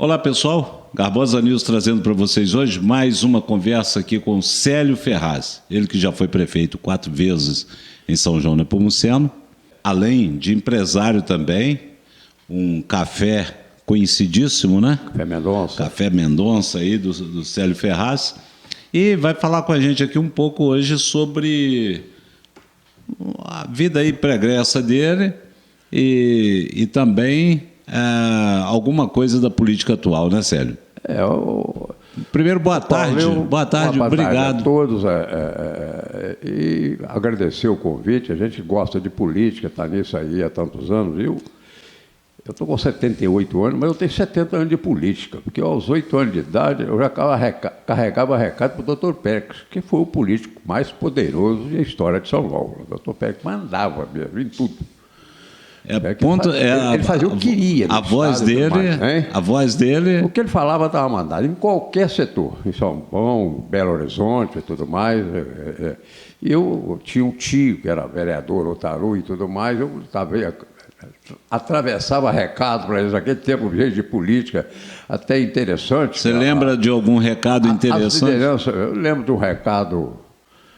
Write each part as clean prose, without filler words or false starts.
Olá pessoal, Garbosa News trazendo para vocês hoje mais uma conversa aqui com Célio Ferraz, ele que já foi prefeito 4 vezes em São João Nepomuceno, além de empresário também, um café conhecidíssimo, né? Café Mendonça. Café Mendonça aí do Célio Ferraz, e vai falar com a gente aqui um pouco hoje sobre a vida aí pregressa dele e também alguma coisa da política atual, né, Célio? Primeiro, boa tarde. Boa tarde, obrigado. A todos e agradecer o convite. A gente gosta de política, está nisso aí há tantos anos, viu? Eu estou com 78 anos, mas eu tenho 70 anos de política, porque aos 8 anos de idade eu já carregava recado para o Dr. Pérez, que foi o político mais poderoso da história de São Paulo. O Dr. Pérez mandava mesmo em tudo. Ele fazia o que queria. A voz dele. O que ele falava estava mandado em qualquer setor, em São Paulo, Belo Horizonte e tudo mais. E eu tinha um tio que era vereador, Otaru e tudo mais. Eu atravessava recado para eles naquele tempo, jeito de política até interessante. Você lembra de algum recado interessante? Eu lembro de um recado.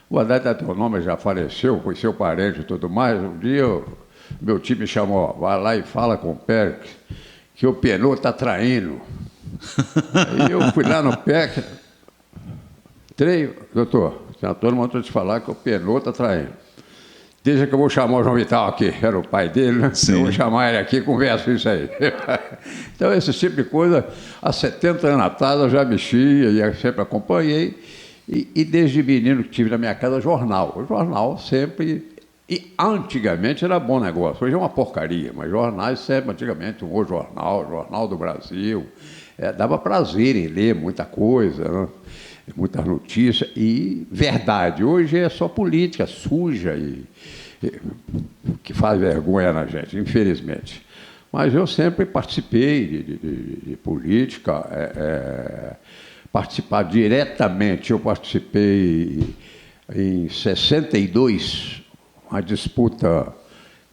O Haddad até o nome já faleceu, foi seu parente e tudo mais. Um dia meu tio me chamou, vai lá e fala com o Pérez que o Penô está traindo. Aí eu fui lá no PEC, doutor, todo mundo tem que falar que o Penô está traindo. Deixa que eu vou chamar o João Vital aqui, era o pai dele, né? Sim. Eu vou chamar ele aqui e converso isso aí. Então, esse tipo de coisa, há 70 anos atrás eu já mexia e sempre acompanhei. E desde menino que tive na minha casa jornal. O jornal sempre... E antigamente era bom negócio, hoje é uma porcaria, mas jornais sempre, antigamente, o Jornal do Brasil, dava prazer em ler muita coisa, né? Muitas notícias, e verdade, hoje é só política suja e que faz vergonha na gente, infelizmente. Mas eu sempre participei de política, participar diretamente, eu participei em 62, uma disputa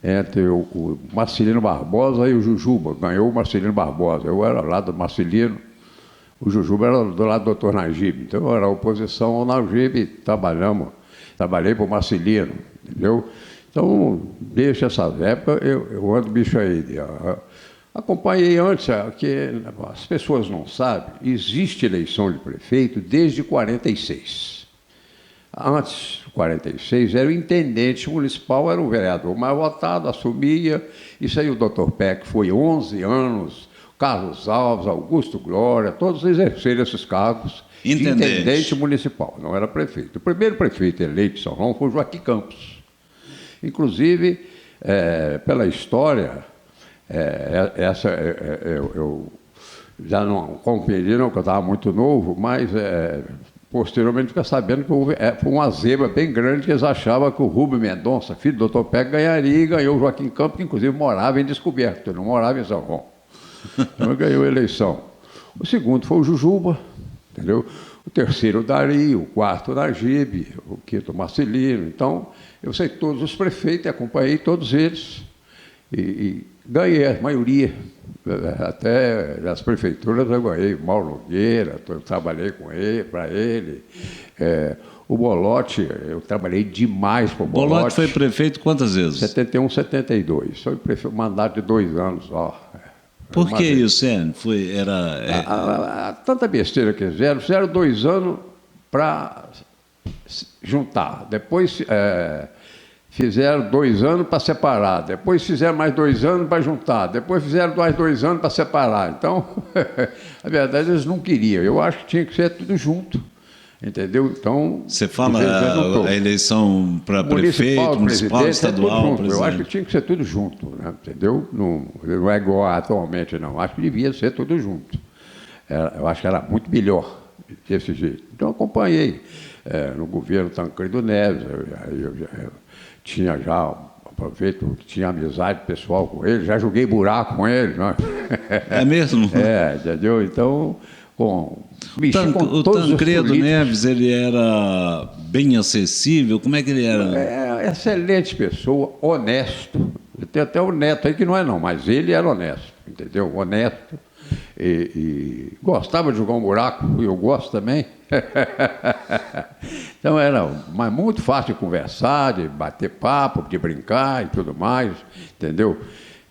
entre o Marcelino Barbosa e o Jujuba. Ganhou o Marcelino Barbosa. Eu era lá do Marcelino, o Jujuba era do lado do Dr. Najib. Então, eu era oposição ao Najib, trabalhei para o Marcelino, entendeu? Então, desde essas épocas, eu ando bicho aí. Acompanhei antes, que as pessoas não sabem, existe eleição de prefeito desde 46. Antes de 46, era o intendente municipal, era o vereador mais votado, assumia. Isso aí o doutor Peck foi 11 anos, Carlos Alves, Augusto Glória, todos exerceram esses cargos de intendente municipal, não era prefeito. O primeiro prefeito eleito de São João foi Joaquim Campos. Inclusive, pela história, eu já não conferi, não, porque eu estava muito novo, mas... posteriormente, fica sabendo que foi uma zebra bem grande que eles achavam que o Rubem Mendonça, filho do Dr. Peck, ganharia e ganhou o Joaquim Campos, que inclusive morava em Descoberto, ele não morava em São João. Então ele ganhou a eleição. O segundo foi o Jujuba, entendeu? O terceiro o Dari, o quarto o Najib, o quinto o Marcelino. Então, eu sei todos os prefeitos, acompanhei todos eles e ganhei a maioria. Até nas prefeituras eu ganhei Mauro Nogueira, eu trabalhei com ele, para ele. O Bolotti, eu trabalhei demais para o Bolotti. Bolotti foi prefeito quantas vezes? 71, 72. Foi prefeito, mandato de 2 anos. Por que isso, Célio? Tanta besteira que fizeram 2 anos para juntar. Depois... fizeram 2 anos para separar, depois fizeram mais 2 anos para juntar, depois fizeram mais 2 anos para separar. Então, a verdade, eles não queriam. Eu acho que tinha que ser tudo junto, entendeu? Então, você fala a eleição para prefeito, municipal, estadual, presidente. Eu acho que tinha que ser tudo junto, né? Entendeu? Não é igual atualmente, não. Acho que devia ser tudo junto. Eu acho que era muito melhor desse jeito. Então, acompanhei no governo Tancredo Neves, eu tinha já, aproveito que tinha amizade pessoal com ele, já joguei buraco com ele. Né? É mesmo? Entendeu? Então, o Tancredo Neves, ele era bem acessível? Como é que ele era? Excelente pessoa, honesto. Tem até o neto aí que não é não, mas ele era honesto, entendeu? Honesto. e gostava de jogar um buraco, e eu gosto também. Então era mas muito fácil de conversar, de bater papo, de brincar e tudo mais, entendeu?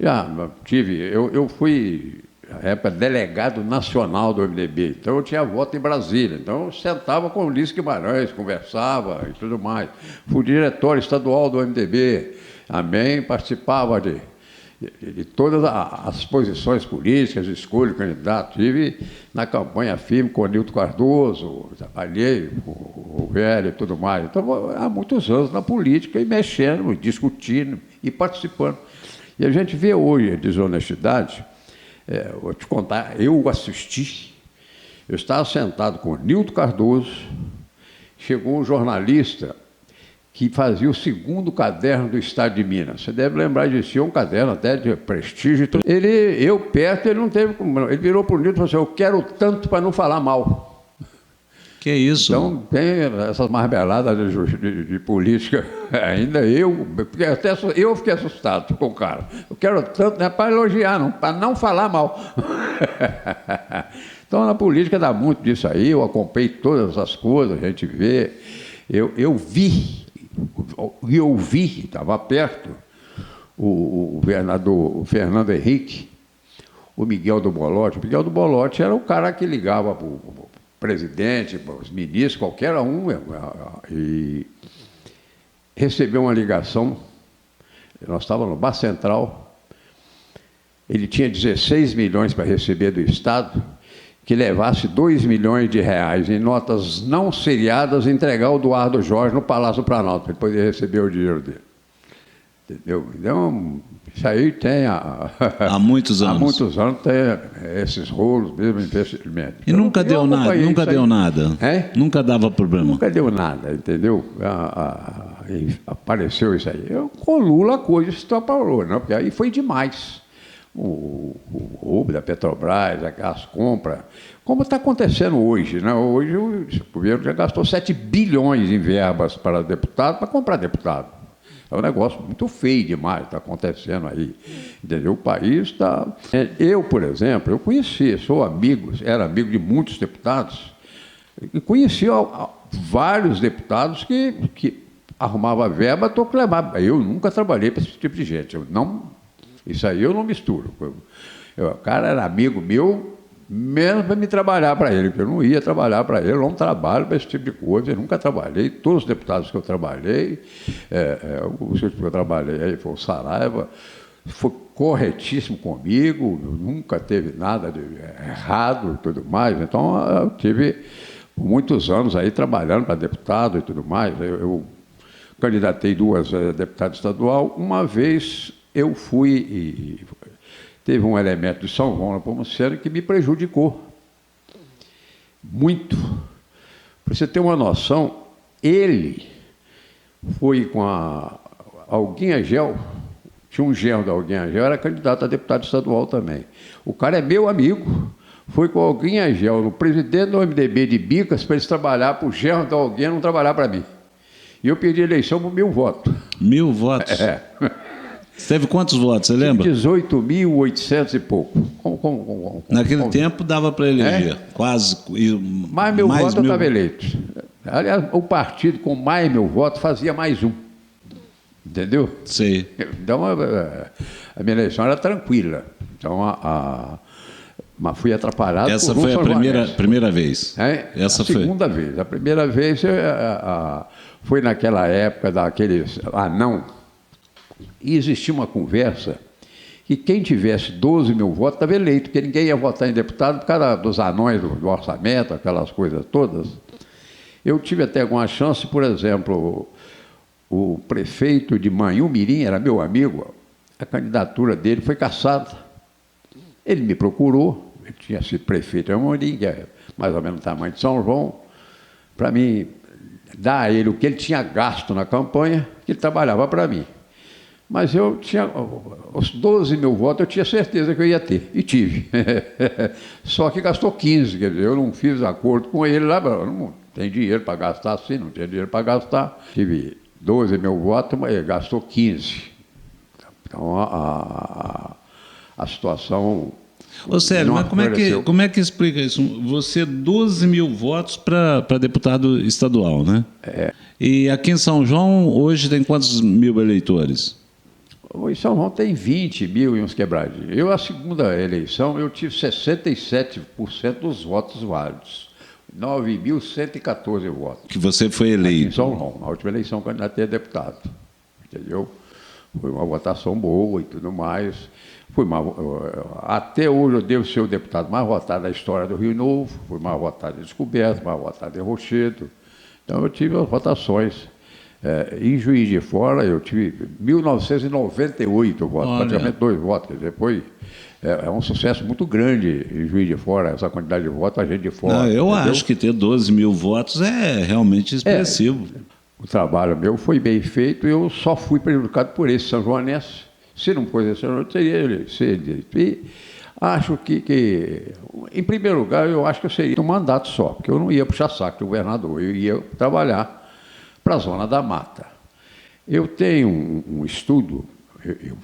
Eu fui, na época, delegado nacional do MDB, então eu tinha voto em Brasília, então eu sentava com o Ulisses Guimarães, conversava e tudo mais. Fui diretor estadual do MDB, também participava de todas as posições políticas, escolho candidato. Estive na campanha firme com o Nilton Cardoso, trabalhei com o velho e tudo mais. Então, há muitos anos na política e mexendo, discutindo e participando. E a gente vê hoje a desonestidade. Vou te contar, eu assisti, eu estava sentado com o Nilton Cardoso, chegou um jornalista que fazia o segundo caderno do Estado de Minas. Você deve lembrar, existia um caderno até de prestígio. Eu perto, ele não teve como. Ele virou para o Nilton e falou assim: eu quero tanto para não falar mal. Que isso? Então, tem essas marmeladas de política. Ainda até eu fiquei assustado com o cara. Eu quero tanto, não é para elogiar, não, para não falar mal. Então, na política dá muito disso aí. Eu acompanhei todas as coisas, a gente vê. Eu vi, estava perto, o governador Fernando Henrique, o Miguel do Bolotti. O Miguel do Bolotti era o cara que ligava para o presidente, para os ministros, qualquer um, e recebeu uma ligação. Nós estávamos no Bar Central, ele tinha 16 milhões para receber do Estado, que levasse 2 milhões de reais em notas não seriadas e entregar ao Eduardo Jorge no Palácio do Planalto, para ele poder receber o dinheiro dele. Entendeu? Então, isso aí tem há muitos anos. Há muitos anos tem esses rolos mesmo, investimento. E nunca deu nada, nunca deu nada. Nunca dava problema. Nunca deu nada, entendeu? Apareceu isso aí. Com Lula a coisa se parou, não? Porque aí foi demais. O roubo da Petrobras, as compras, como está acontecendo hoje, né? Hoje o governo já gastou 7 bilhões em verbas para deputado, para comprar deputado. É um negócio muito feio demais, está acontecendo aí. Entendeu? O país está... Eu, por exemplo, eu conheci, sou amigo, era amigo de muitos deputados, e conheci vários deputados que arrumavam verba, estou que levar. Eu nunca trabalhei para esse tipo de gente. Isso aí eu não misturo. O cara era amigo meu, mesmo para me trabalhar para ele, porque eu não ia trabalhar para ele, eu não trabalho para esse tipo de coisa, eu nunca trabalhei. Todos os deputados que eu trabalhei, o que eu trabalhei aí foi o Saraiva, foi corretíssimo comigo, nunca teve nada de errado e tudo mais. Então, eu tive muitos anos aí trabalhando para deputado e tudo mais. Eu candidatei 2 deputado estadual, uma vez... Eu fui e teve um elemento de São João Nepomuceno que me prejudicou muito. Para você ter uma noção, ele foi com a Alguinha Gel, tinha um genro da Alguinha Gel, era candidato a deputado estadual também. O cara é meu amigo, foi com a Alguinha Gel, no presidente do MDB de Bicas, para eles trabalhar para o genro da Alguinha não trabalhar para mim. E eu pedi eleição por 1.000 votos. 1.000 votos? Você teve quantos votos, você lembra? 18.800 e pouco. Naquele tempo dava para eleger, quase. Mais 1.000 votos eu estava eleito. Aliás, o partido com mais 1.000 votos fazia mais um. Entendeu? Sei. Então, a minha eleição era tranquila. Então, mas fui atrapalhado Essa por foi a primeira vez? Essa foi a segunda vez. A primeira vez foi naquela época daqueles anão. E existia uma conversa que quem tivesse 12.000 votos estava eleito, porque ninguém ia votar em deputado por causa dos anões do orçamento, aquelas coisas todas. Eu tive até alguma chance, por exemplo, o prefeito de Manhumirim era meu amigo, a candidatura dele foi cassada. Ele me procurou, ele tinha sido prefeito de Manhumirim, que é mais ou menos o tamanho de São João, para mim dar a ele o que ele tinha gasto na campanha, que ele trabalhava para mim. Mas eu tinha, os 12.000 votos eu tinha certeza que eu ia ter, e tive. Só que gastou 15, quer dizer, eu não fiz acordo com ele lá, não tem dinheiro para gastar assim, não tinha dinheiro para gastar. Tive 12.000 votos, mas ele gastou 15. Então a situação Ô, Célio, mas como é que explica isso? Você, 12 mil votos para deputado estadual, né? É. E aqui em São João, hoje tem quantos mil eleitores? Em São João tem 20 mil e uns quebradinhos. Eu, a segunda eleição, eu tive 67% dos votos válidos. 9.114 votos. Que você foi eleito. Em São João, na última eleição, candidatei a deputado. Entendeu? Foi uma votação boa e tudo mais. Até hoje eu devo ser o deputado mais votado da história do Rio Novo, fui mais votado em Descoberto, mais votado em Rochedo. Então eu tive as votações. Em Juiz de Fora eu tive 1.998 votos, Olha. praticamente 2 votos. Quer dizer, é um sucesso muito grande em Juiz de Fora, essa quantidade de votos, a gente de fora. Não, eu entendeu? acho que ter 12 mil votos é realmente expressivo. O trabalho meu foi bem feito e eu só fui prejudicado por esse São Joanense. Se não fosse esse São Joanense, teria ele ser eleito. E acho que, em primeiro lugar, eu acho que eu seria um mandato só, porque eu não ia puxar saco do governador, eu ia trabalhar para a Zona da Mata. Eu tenho um estudo, eu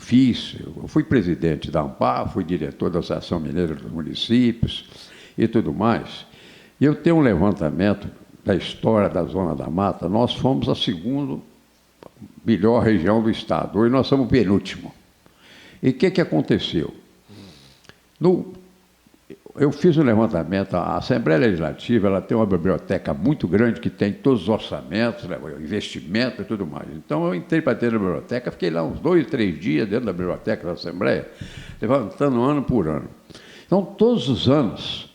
fui presidente da AMPAR, fui diretor da Associação Mineira dos Municípios e tudo mais. E eu tenho um levantamento da história da Zona da Mata. Nós fomos a segunda melhor região do estado. Hoje nós somos o penúltimo. E o que aconteceu? Eu fiz um levantamento, a Assembleia Legislativa ela tem uma biblioteca muito grande que tem todos os orçamentos, investimento e tudo mais. Então eu entrei para dentro da biblioteca, fiquei lá uns 2, 3 dias dentro da biblioteca da Assembleia, levantando ano por ano. Então todos os anos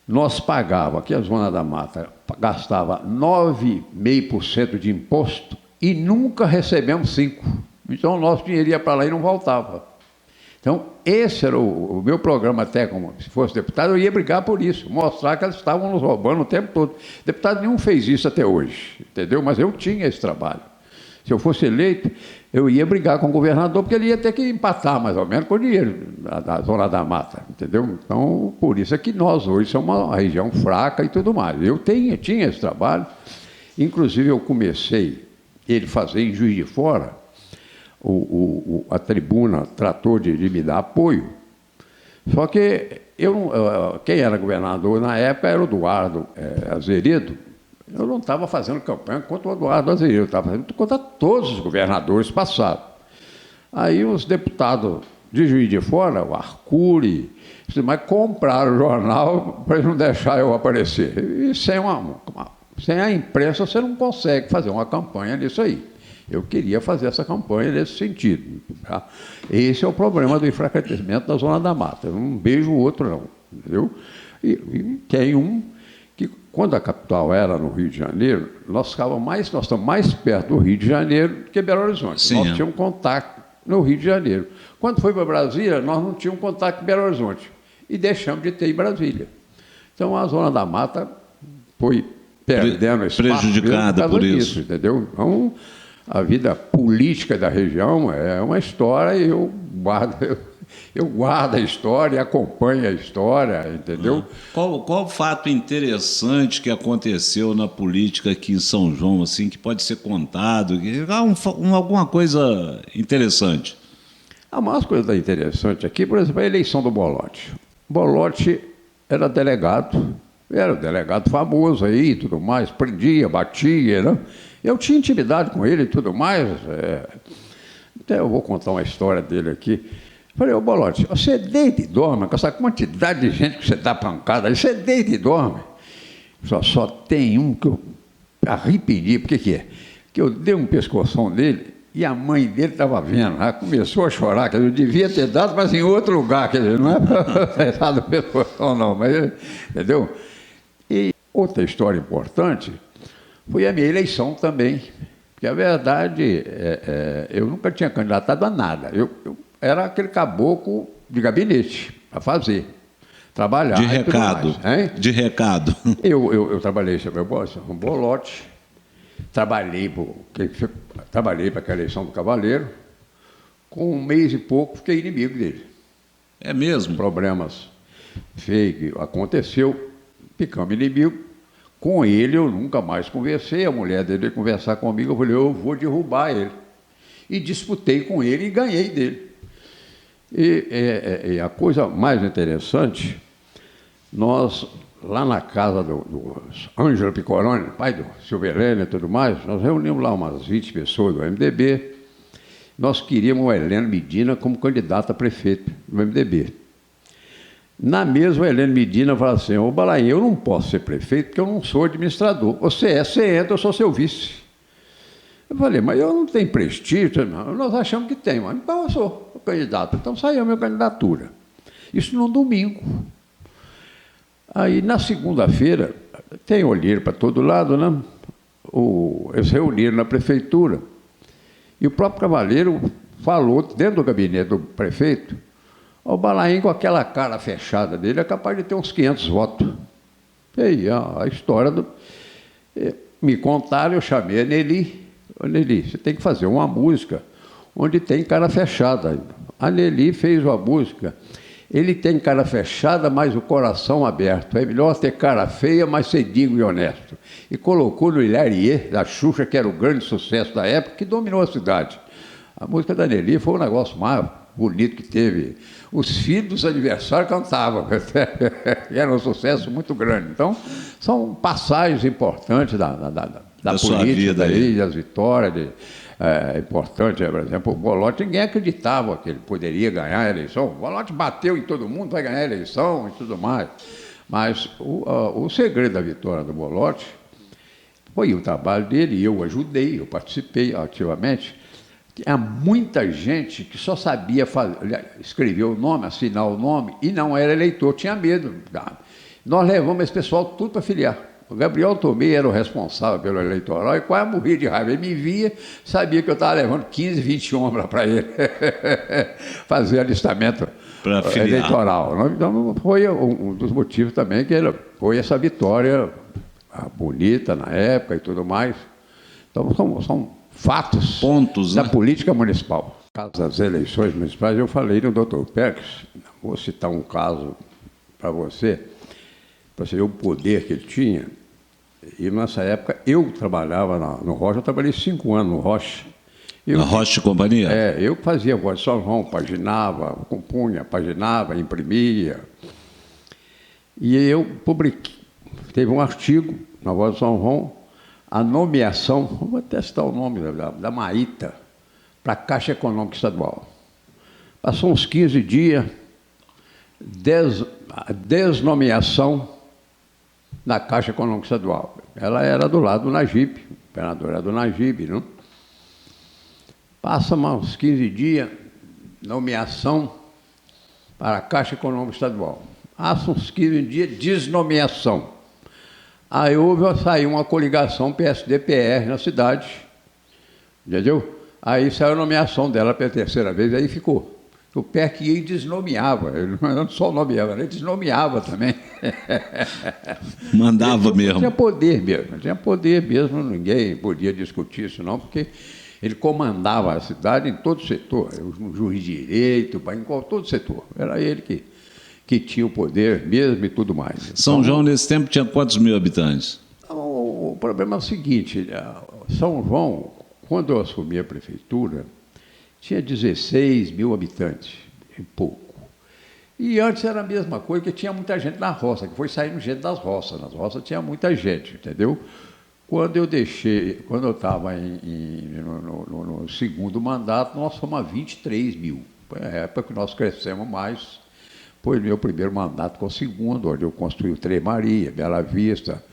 nós pagávamos, aqui a Zona da Mata, gastava 9,5% de imposto e nunca recebemos 5%. Então o nosso dinheiro ia para lá e não voltava. Então, esse era o meu programa, até como se fosse deputado, eu ia brigar por isso, mostrar que eles estavam nos roubando o tempo todo. Deputado nenhum fez isso até hoje, entendeu? Mas eu tinha esse trabalho. Se eu fosse eleito, eu ia brigar com o governador, porque ele ia ter que empatar, mais ou menos, com o dinheiro da Zona da Mata, entendeu? Então, por isso é que nós hoje somos uma região fraca e tudo mais. Eu tinha esse trabalho, inclusive eu comecei ele fazer em Juiz de Fora. A tribuna tratou de me dar apoio, só que quem era governador na época era o Eduardo Azeredo. Eu não estava fazendo campanha contra o Eduardo Azeredo, eu estava fazendo contra todos os governadores passados. Aí os deputados de Juiz de Fora, o Arcuri, mas compraram o jornal para não deixar eu aparecer. E sem a imprensa você não consegue fazer uma campanha nisso aí. Eu queria fazer essa campanha nesse sentido. Tá? Esse é o problema do enfraquecimento da Zona da Mata. Eu não beijo o outro, não. Entendeu? E tem um que, quando a capital era no Rio de Janeiro, nós estamos mais perto do Rio de Janeiro que Belo Horizonte. Sim, nós tínhamos contato no Rio de Janeiro. Quando foi para Brasília, nós não tínhamos contato em Belo Horizonte. E deixamos de ter em Brasília. Então, a Zona da Mata foi perdendo espaço prejudicada por isso. Disso, entendeu? Então, a vida política da região é uma história e eu guardo a história, acompanho a história, entendeu? Qual fato interessante que aconteceu na política aqui em São João, assim, que pode ser contado? Alguma coisa interessante? A maior coisa interessante aqui, por exemplo, a eleição do Bolotti. Bolotti era um delegado famoso aí e tudo mais, prendia, batia, né? Eu tinha intimidade com ele e tudo mais. Até eu vou contar uma história dele aqui. Falei, ô Bolotti, você deita e dorme com essa quantidade de gente que você dá pancada, você deita e dorme. Só tem um que eu arrependi, por que é? Que eu dei um pescoção nele e a mãe dele estava vendo, ela começou a chorar, que eu devia ter dado, mas em outro lugar, quer dizer, não é para ter dado pescoção não, mas, entendeu? E outra história importante foi a minha eleição também, porque a verdade, eu nunca tinha candidatado a nada, eu era aquele caboclo de gabinete, para fazer, trabalhar. De recado, de recado. Eu trabalhei com o Bolotti, trabalhei para aquela eleição do Cavaleiro, com 1 mês e pouco fiquei inimigo dele. É mesmo? Problemas feios aconteceu, ficamos inimigos. Com ele eu nunca mais conversei, a mulher dele veio conversar comigo, eu falei, eu vou derrubar ele. E disputei com ele e ganhei dele. E a coisa mais interessante, nós, lá na casa do Ângelo Piccoroni, pai do Silvelene e tudo mais, nós reunimos lá umas 20 pessoas do MDB. Nós queríamos o Heleno Medina como candidato a prefeito do MDB. Na mesa, o Heleno Medina falou assim: ô Balain, eu não posso ser prefeito porque eu não sou administrador. Você entra, eu sou seu vice. Eu falei, mas eu não tenho prestígio, não. Nós achamos que tem, mas então eu sou o candidato. Então saiu a minha candidatura. Isso num domingo. Aí, na segunda-feira, tem olheiro para todo lado, né? Eles reuniram na prefeitura. E o próprio Cavaleiro falou, dentro do gabinete do prefeito, o Balain, com aquela cara fechada dele, é capaz de ter uns 500 votos. E aí, a história do... Me contaram, eu chamei a Nelly. Nelly, você tem que fazer uma música onde tem cara fechada. A Nelly fez uma música. Ele tem cara fechada, mas o coração aberto. É melhor ter cara feia, mas ser digno e honesto. E colocou no Hilarie, da Xuxa, que era o grande sucesso da época, que dominou a cidade. A música da Nelly foi um negócio mais bonito que teve. Os filhos dos aniversários cantavam. Era um sucesso muito grande. Então, são passagens importantes da política aí, das vitórias. Importante, por exemplo, o Bolotti, ninguém acreditava que ele poderia ganhar a eleição. O Bolotti bateu em todo mundo, vai ganhar a eleição e tudo mais. Mas o segredo da vitória do Bolotti foi o trabalho dele, e eu ajudei, eu participei ativamente. Há muita gente que só sabia escrever o nome, assinar o nome, e não era eleitor, tinha medo. Nós levamos esse pessoal tudo para filiar. O Gabriel Tomei era o responsável pelo eleitoral e quase morria de raiva. Ele me via, sabia que eu estava levando 15, 20 homens para ele fazer alistamento eleitoral. Então, foi um dos motivos também que foi essa vitória bonita na época e tudo mais. Então, são fatos pontos, da né? Política municipal. No caso das eleições municipais, eu falei no Dr. Perks, vou citar um caso para você ver o poder que ele tinha. E nessa época eu trabalhava no Rocha, eu trabalhei 5 anos no Rocha. Na Rocha e Companhia? Eu fazia Voz de São João, paginava, compunha, paginava, imprimia. E eu publiquei, teve um artigo na Voz de São João, a nomeação, vou testar o nome da Maíta, para a Caixa Econômica Estadual. Passou uns 15 dias, desnomeação na Caixa Econômica Estadual. Ela era do lado do Najib, o governador era do Najib, não? Passa uns 15 dias, nomeação para a Caixa Econômica Estadual. Passa uns 15 dias, desnomeação. Aí saiu uma coligação PSD-PR na cidade, entendeu? Aí saiu a nomeação dela pela terceira vez, aí ficou. O PEC ia e desnomeava, ele não só nomeava, ele desnomeava também. Mandava mesmo. Tinha poder mesmo, ninguém podia discutir isso não, porque ele comandava a cidade em todo o setor, o juiz de direito, em todo o setor. Era ele que tinha o poder mesmo e tudo mais. São João, nesse tempo, tinha quantos mil habitantes? O problema é o seguinte, São João, quando eu assumi a prefeitura, tinha 16 mil habitantes, e pouco. E antes era a mesma coisa, que tinha muita gente na roça, que foi saindo gente das roças. Nas roças tinha muita gente, entendeu? Quando eu estava no segundo mandato, nós fomos a 23 mil. Foi a época que nós crescemos mais. Foi meu primeiro mandato com o segundo, onde eu construí o Trem Maria, Bela Vista.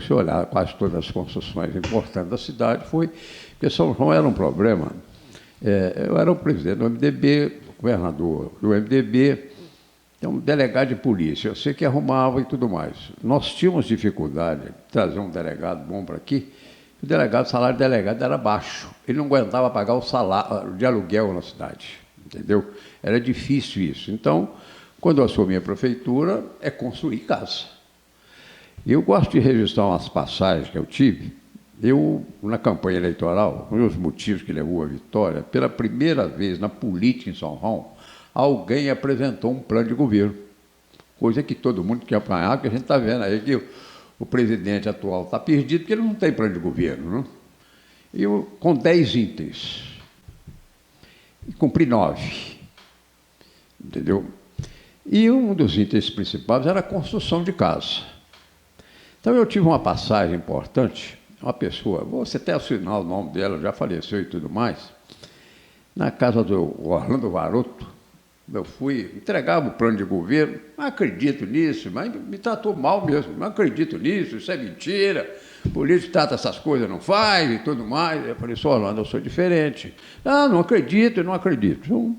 Se olhar quase todas as construções importantes da cidade, porque São João era um problema. Eu era o presidente do MDB, governador do MDB, então, delegado de polícia, eu sei que arrumava e tudo mais. Nós tínhamos dificuldade de trazer um delegado bom para aqui, o salário do delegado era baixo, ele não aguentava pagar o salário de aluguel na cidade, entendeu? Era difícil isso. Então, quando eu assumi a prefeitura, é construir casa. Eu gosto de registrar umas passagens que eu tive. Na campanha eleitoral, um dos motivos que levou à vitória, pela primeira vez na política em São João, alguém apresentou um plano de governo. Coisa que todo mundo quer apanhar, porque a gente está vendo aí que o presidente atual está perdido, porque ele não tem plano de governo. Não? Com 10 itens. E cumpri 9. entendeu? E um dos interesses principais era a construção de casa. Então eu tive uma passagem importante, uma pessoa, você até assinar o nome dela, já faleceu e tudo mais, na casa do Orlando Varoto. Eu fui, entregava o plano de governo, não acredito nisso, mas me tratou mal mesmo, não acredito nisso, isso é mentira, o político trata essas coisas, não faz e tudo mais. Eu falei, só Orlando, eu sou diferente. Ah, não acredito, não acredito. Então,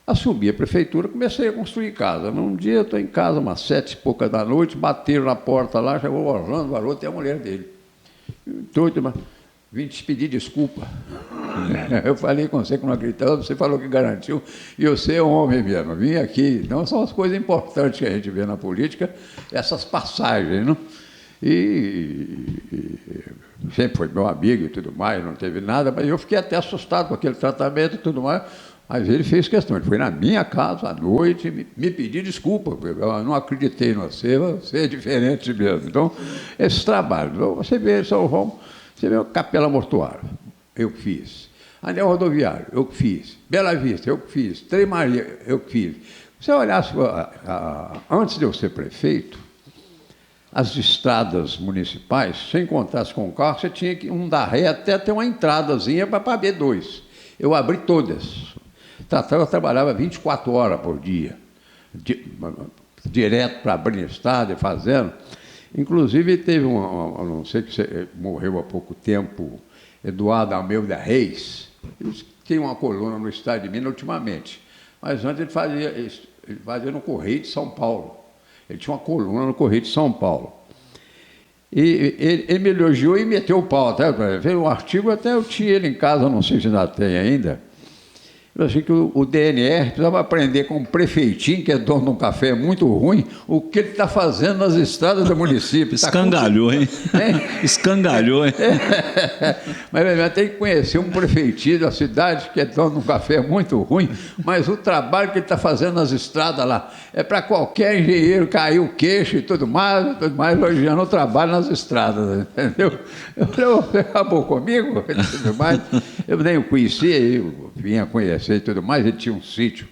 assumi a prefeitura, comecei a construir casa. Num dia eu estou em casa, umas 7h da noite, bateram na porta lá, chegou o Orlando Varoto e a mulher dele. Doido, mas vim te pedir desculpa. Eu falei com você que não acreditava, você falou que garantiu, e você é homem mesmo, vim aqui. Então, são as coisas importantes que a gente vê na política, essas passagens, não? E sempre foi meu amigo e tudo mais, não teve nada, mas eu fiquei até assustado com aquele tratamento e tudo mais. Mas ele fez questão, ele foi na minha casa à noite me pedir desculpa, eu não acreditei em você, você é diferente mesmo. Então, esse trabalho, você vê São João, você vê a Capela Mortuária, eu fiz. Anel Rodoviário, eu que fiz. Bela Vista, eu que fiz. Trem Maria, eu que fiz. Se você olhasse, antes de eu ser prefeito, as estradas municipais, se você encontrasse com o carro, você tinha que dar ré até ter uma entradazinha para a B2. Eu abri todas. Eu trabalhava 24 horas por dia, direto para abrir estrada e fazendo. Inclusive, teve não sei que você morreu há pouco tempo, Eduardo Almeida Reis. Ele tem uma coluna no Estado de Minas ultimamente, mas antes ele fazia no Correio de São Paulo. Ele tinha uma coluna no Correio de São Paulo. E ele me elogiou e meteu o pau. Fez um artigo, até eu tinha ele em casa, não sei se ainda tem ainda. Eu achei que o DNR precisava aprender com o prefeitinho, que é dono de um café muito ruim, o que ele está fazendo nas estradas do município. Escangalhou, hein? Escangalhou, hein? Mas tem que conhecer um prefeitinho da cidade, que é dono de um café muito ruim, mas o trabalho que ele está fazendo nas estradas lá é para qualquer engenheiro cair o queixo e tudo mais elogiando o trabalho nas estradas, entendeu? Eu falei, você acabou comigo? Tudo mais. Eu nem o conhecia, eu vinha conhecer e tudo mais, ele tinha um sítio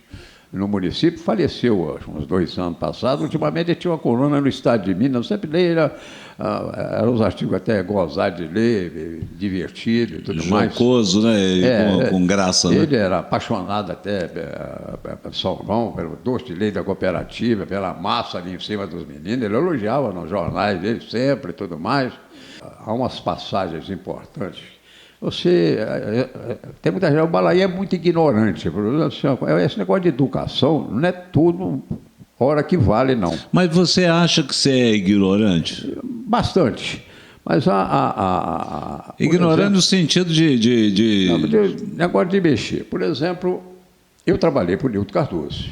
no município, faleceu acho, uns 2 anos passados. Ultimamente ele tinha uma coluna no Estado de Minas, eu sempre leio, eram uns artigos até gozar de ler, divertido e tudo mais. Jocoso, né? Com graça, né? Ele era apaixonado até pelo São João, pelo doce de leite da cooperativa, pela massa ali em cima dos meninos, ele elogiava nos jornais dele sempre e tudo mais. Há umas passagens importantes. Tem muita gente, o Balaí é muito ignorante. Esse negócio de educação não é tudo hora que vale, não. Mas você acha que você é ignorante? Bastante. Mas ignorante exemplo, no sentido de... Negócio de mexer. Por exemplo, eu trabalhei para o Nilton Cardoso.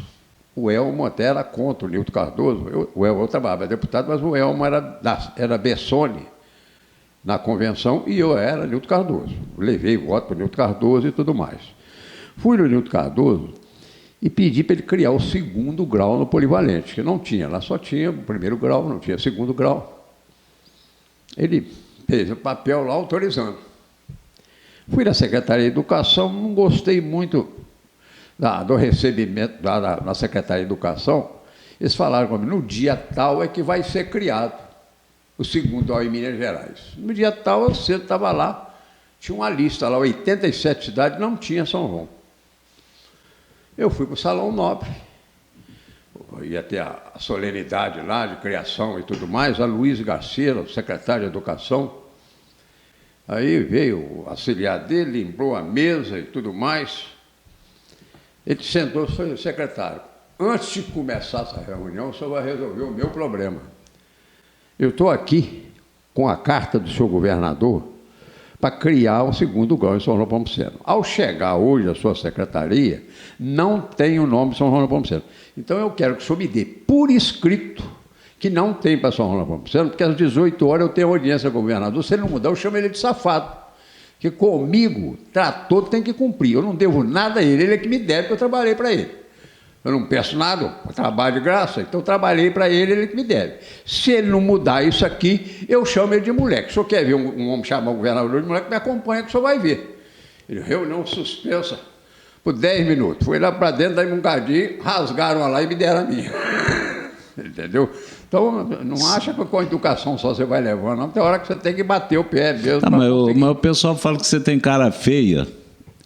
O Elmo até era contra o Nilton Cardoso. Eu trabalhava deputado, mas o Elmo era Bessone na convenção, e eu era Nilton Cardoso. Levei voto para o Nilton Cardoso e tudo mais. Fui no Nilton Cardoso e pedi para ele criar o 2º grau no polivalente, que não tinha, lá só tinha o 1º grau, não tinha 2º grau. Ele fez o papel lá autorizando. Fui na Secretaria de Educação, não gostei muito do recebimento na Secretaria de Educação. Eles falaram comigo, no dia tal é que vai ser criado o 2º grau em Minas Gerais. No dia tal, eu cedo estava lá, tinha uma lista lá, 87 cidades, não tinha São João. Eu fui para o Salão Nobre, ia ter a solenidade lá de criação e tudo mais, a Luiz Garcia, o secretário de Educação. Aí veio o auxiliar dele, limbrou a mesa e tudo mais. Ele sentou, foi secretário. Antes de começar essa reunião, o senhor vai resolver o meu problema. Eu estou aqui com a carta do senhor governador para criar o 2º grau em São João Nepomuceno. Ao chegar hoje a sua secretaria, não tem o nome de São João Nepomuceno. Então eu quero que o senhor me dê por escrito que não tem para São João Nepomuceno, porque às 18 horas eu tenho audiência com o governador. Se ele não mudar, eu chamo ele de safado. Que comigo, trator tem que cumprir. Eu não devo nada a ele, ele é que me deve, porque eu trabalhei para ele. Eu não peço nada, eu trabalho de graça, então eu trabalhei para ele, ele que me deve. Se ele não mudar isso aqui, eu chamo ele de moleque. Se o senhor quer ver um homem chamar o governador de moleque, me acompanha que o senhor vai ver. Ele, reunião suspensa por 10 minutos. Fui lá para dentro, daí um bocadinho, rasgaram a lá e me deram a minha. Entendeu? Então, não acha que com a educação só você vai levando, não. Tem hora que você tem que bater o pé mesmo. Tá, mas o pessoal fala que você tem cara feia.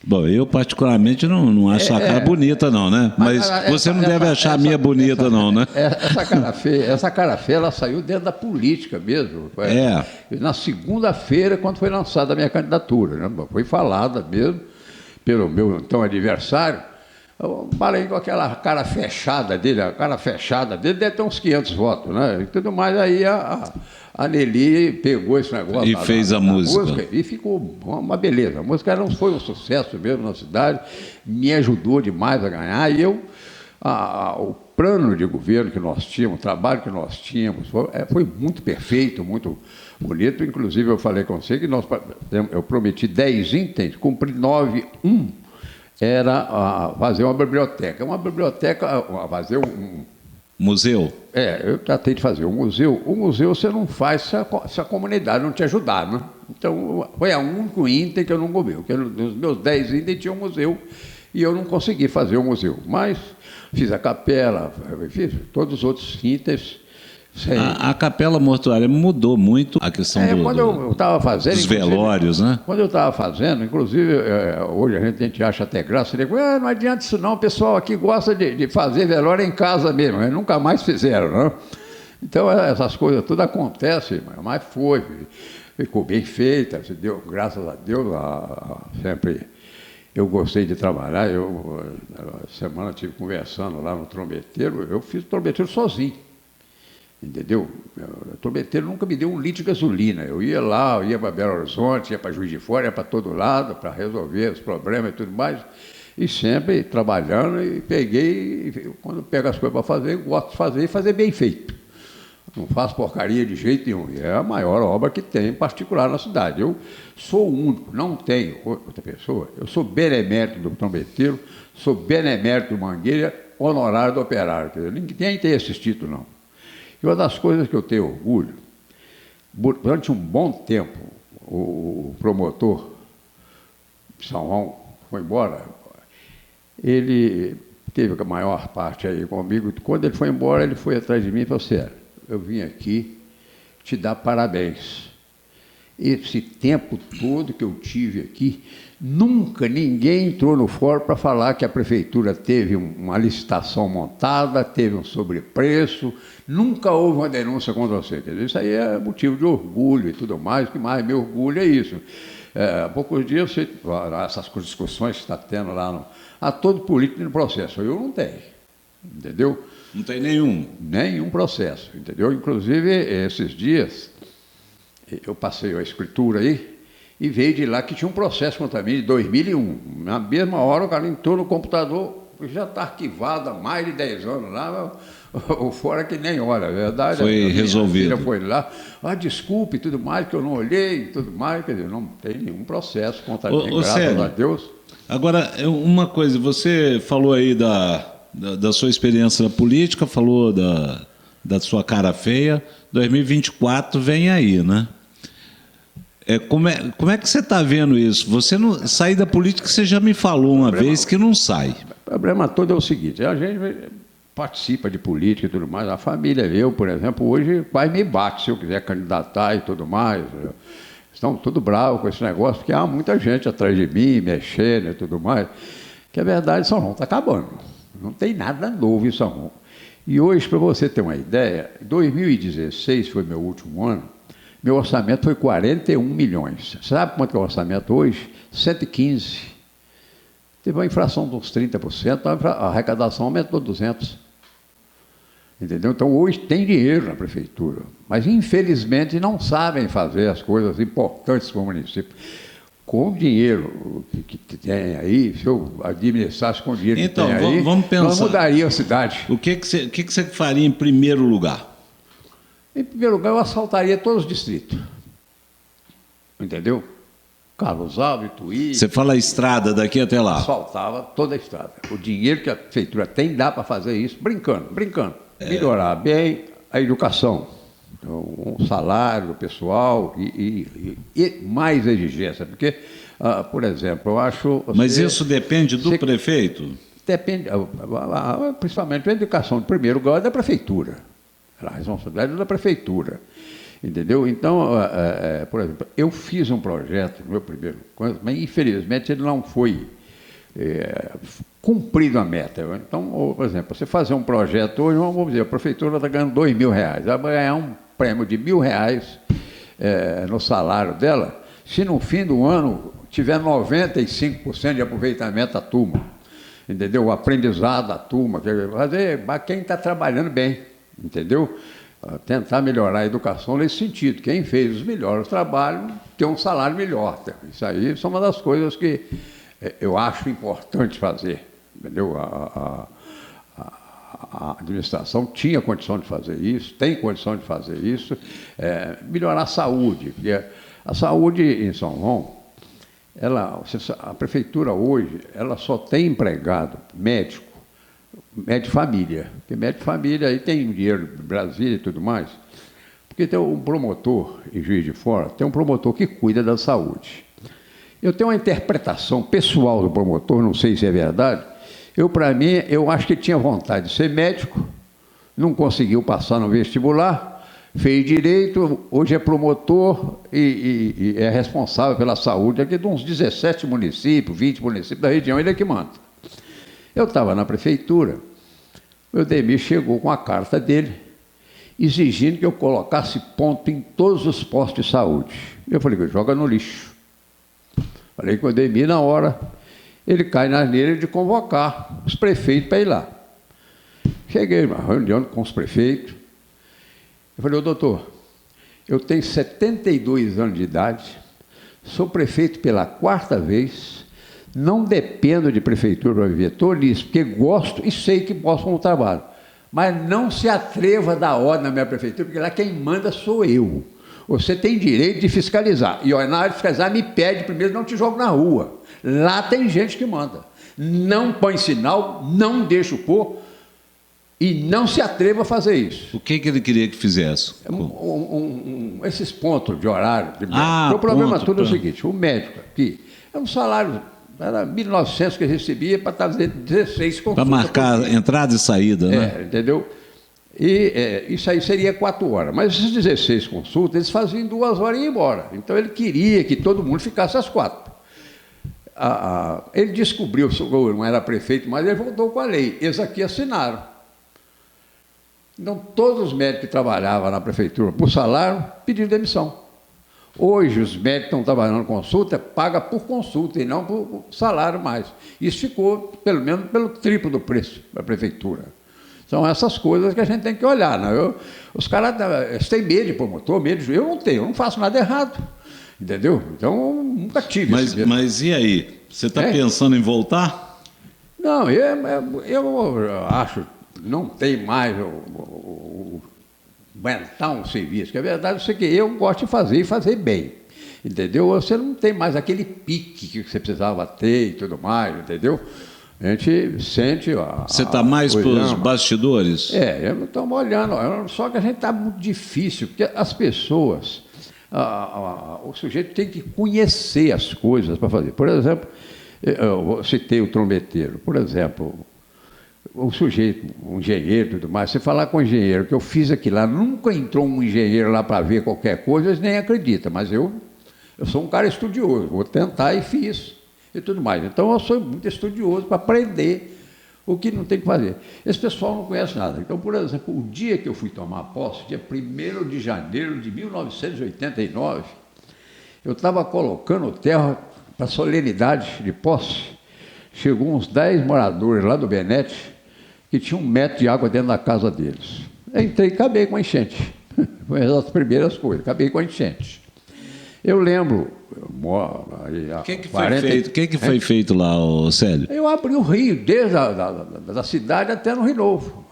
Bom, eu particularmente não acho a cara bonita, não, né? Mas você não deve achar a minha bonita, não, né? Essa cara feia, ela saiu dentro da política mesmo. Na segunda-feira, quando foi lançada a minha candidatura, né? Foi falada mesmo pelo meu então adversário. Eu falei com aquela cara fechada dele, deve ter uns 500 votos, né? E tudo mais, aí a Nelly pegou esse negócio. E fez a música. E ficou uma beleza. A música foi um sucesso mesmo na cidade, me ajudou demais a ganhar. E o plano de governo que nós tínhamos, o trabalho que nós tínhamos, foi muito perfeito, muito bonito. Inclusive, eu falei com você que eu prometi 10 itens, cumpri 9, era fazer uma biblioteca. Fazer um museu? Eu tratei de fazer um museu. O museu você não faz se a comunidade não te ajudar, né? Então, foi o único item que eu não comi. Porque nos meus 10 itens tinha um museu e eu não consegui fazer o museu. Mas fiz a capela, fiz todos os outros itens. A capela mortuária mudou muito a questão eu estava fazendo, dos velórios, né? Quando eu estava fazendo, inclusive, hoje a gente acha até graça, não adianta isso não, o pessoal aqui gosta de fazer velório em casa mesmo, eles nunca mais fizeram, né? Então, essas coisas tudo acontecem, mas ficou bem feita, graças a Deus, sempre eu gostei de trabalhar. Semana estive conversando lá no trombeteiro, eu fiz o trombeteiro sozinho. Entendeu? O trombeteiro nunca me deu um litro de gasolina. Eu ia lá, eu ia para Belo Horizonte, ia para Juiz de Fora, ia para todo lado, para resolver os problemas e tudo mais. E sempre trabalhando, e quando pego as coisas para fazer, eu gosto de fazer e fazer bem feito. Não faço porcaria de jeito nenhum. É a maior obra que tem, em particular, na cidade. Eu sou o único, não tenho outra pessoa. Eu sou benemérito do trombeteiro, sou benemérito do Mangueira, honorário do operário. Quer dizer, ninguém tem esses títulos, não. E uma das coisas que eu tenho orgulho, durante um bom tempo, o promotor de São João foi embora, ele teve a maior parte aí comigo. Quando ele foi embora, ele foi atrás de mim e falou: sério, eu vim aqui te dar parabéns. Esse tempo todo que eu tive aqui, nunca ninguém entrou no fórum para falar que a prefeitura teve uma licitação montada, teve um sobrepreço, nunca houve uma denúncia contra você. Isso aí é motivo de orgulho e tudo mais, o que mais me orgulho é isso. Há poucos dias, essas discussões que está tendo lá, há todo político no processo, eu não tenho, entendeu? Não tem nenhum? Nenhum processo, entendeu? Inclusive, esses dias, eu passei a escritura aí, e veio de lá que tinha um processo contra mim de 2001. Na mesma hora, o cara entrou no computador, já está arquivado há mais de 10 anos lá, ou fora que nem hora, a verdade. Foi resolvido. A filha foi lá, desculpe e tudo mais, que eu não olhei e tudo mais, quer dizer, não tem nenhum processo contra mim, graças a Deus. Agora, uma coisa, você falou aí da sua experiência na política, falou da sua cara feia, 2024 vem aí, né? Como é que você está vendo isso? Você não sair da política, você já me falou uma vez que não sai. O problema todo é o seguinte: a gente participa de política e tudo mais. A família, eu, por exemplo, hoje, pai me bate se eu quiser candidatar e tudo mais. Estão tudo bravos com esse negócio, porque há muita gente atrás de mim, mexendo e tudo mais. Que a verdade, São João está acabando. Não tem nada novo em São João. E hoje, para você ter uma ideia, 2016 foi meu último ano. Meu orçamento foi 41 milhões. Sabe quanto é o orçamento hoje? 115. Teve uma inflação de uns 30%, a arrecadação aumentou 200%. Entendeu? Então, hoje tem dinheiro na prefeitura, mas, infelizmente, não sabem fazer as coisas importantes para o município. Com o dinheiro que tem aí, se eu administrasse com o dinheiro que tem aí, vamos pensar. Nós mudaria a cidade. O que você faria em primeiro lugar? Em primeiro lugar, eu assaltaria todos os distritos. Entendeu? Carlos Alves, Tuí. Você fala a estrada daqui até lá? Assaltava toda a estrada. O dinheiro que a prefeitura tem, dá para fazer isso, brincando. Melhorar bem a educação. um salário pessoal e mais exigência, porque, por exemplo, eu acho... Mas isso depende do prefeito? Depende, principalmente da educação de primeiro grau é da prefeitura, a responsabilidade é da prefeitura, entendeu? Então, por exemplo, eu fiz um projeto no meu primeiro, mas infelizmente ele não foi cumprido a meta. Então, por exemplo, você fazer um projeto hoje, vamos dizer, a prefeitura está ganhando R$2.000, ela vai ganhar um prêmio de R$1.000 no salário dela, se no fim do ano tiver 95% de aproveitamento da turma, entendeu? O aprendizado da turma, fazer quem está trabalhando bem, entendeu? Tentar melhorar a educação nesse sentido. Quem fez os melhores trabalhos tem um salário melhor. Isso aí são uma das coisas que eu acho importante fazer, entendeu? A administração tinha condição de fazer isso, tem condição de fazer isso, melhorar a saúde, porque a saúde em São João, a prefeitura hoje, ela só tem empregado médico de família, porque médico de família aí tem dinheiro de Brasília e tudo mais, porque tem um promotor em Juiz de Fora, tem um promotor que cuida da saúde. Eu tenho uma interpretação pessoal do promotor, não sei se é verdade. Para mim, eu acho que ele tinha vontade de ser médico, não conseguiu passar no vestibular, fez direito, hoje é promotor e é responsável pela saúde aqui de uns 17 municípios, 20 municípios da região, ele é que manda. Eu estava na prefeitura, o Eudemir chegou com a carta dele, exigindo que eu colocasse ponto em todos os postos de saúde. Eu falei, joga no lixo. Falei com o Eudemir na hora, ele cai na asneira de convocar os prefeitos para ir lá. Cheguei numa reunião com os prefeitos, eu falei, doutor, eu tenho 72 anos de idade, sou prefeito pela 4ª vez, não dependo de prefeitura para viver, estou nisso, porque gosto e sei que posso com o trabalho. Mas não se atreva a dar ordem na minha prefeitura, porque lá quem manda sou eu. Você tem direito de fiscalizar. E na hora de fiscalizar, me pede primeiro, não te jogo na rua. Lá tem gente que manda. Não põe sinal, não deixa pôr e não se atreva a fazer isso. O que ele queria que fizesse? Esses pontos de horário. O problema todo é o seguinte, o médico aqui, é um salário, era 1.900 que recebia para fazer 16 consultas. Para marcar entrada e saída, né? Entendeu? E isso aí seria 4 horas. Mas esses 16 consultas, eles faziam em 2 horas e iam embora. Então, ele queria que todo mundo ficasse às 4. Ele descobriu, não era prefeito, mas ele voltou com a lei. Eles aqui assinaram. Então, todos os médicos que trabalhavam na prefeitura por salário pediram demissão. Hoje, os médicos que estão trabalhando consulta, pagam por consulta e não por salário mais. Isso ficou, pelo menos, pelo triplo do preço da prefeitura. São essas coisas que a gente tem que olhar. Né? Os caras têm medo de promotor, medo de juiz. Eu não tenho, eu não faço nada errado. Entendeu? Então, nunca tive. Mas e aí? Você está pensando em voltar? Não, eu acho que não tem mais aguentar um serviço. Que a verdade é que eu gosto de fazer e fazer bem. Entendeu? Você não tem mais aquele pique que você precisava ter e tudo mais, entendeu? A gente sente... Você está mais para os bastidores? Estamos olhando. Só que a gente está muito difícil, porque as pessoas... o sujeito tem que conhecer as coisas para fazer. Por exemplo, eu citei o trombeteiro. Por exemplo, o sujeito, um engenheiro e tudo mais, você falar com o engenheiro que eu fiz aquilo lá, nunca entrou um engenheiro lá para ver qualquer coisa, eles nem acreditam, mas eu sou um cara estudioso, vou tentar e fiz. E tudo mais. Então, eu sou muito estudioso para aprender o que não tem que fazer. Esse pessoal não conhece nada. Então, por exemplo, o dia que eu fui tomar posse, dia 1º de janeiro de 1989, eu estava colocando terra para solenidade de posse. Chegou uns 10 moradores lá do Benete, que tinham 1 metro de água dentro da casa deles. Eu entrei e acabei com a enchente. Foi uma das primeiras coisas, acabei com a enchente. Eu lembro... O que foi feito lá, Célio? Eu abri o rio, desde da cidade até no Rio Novo.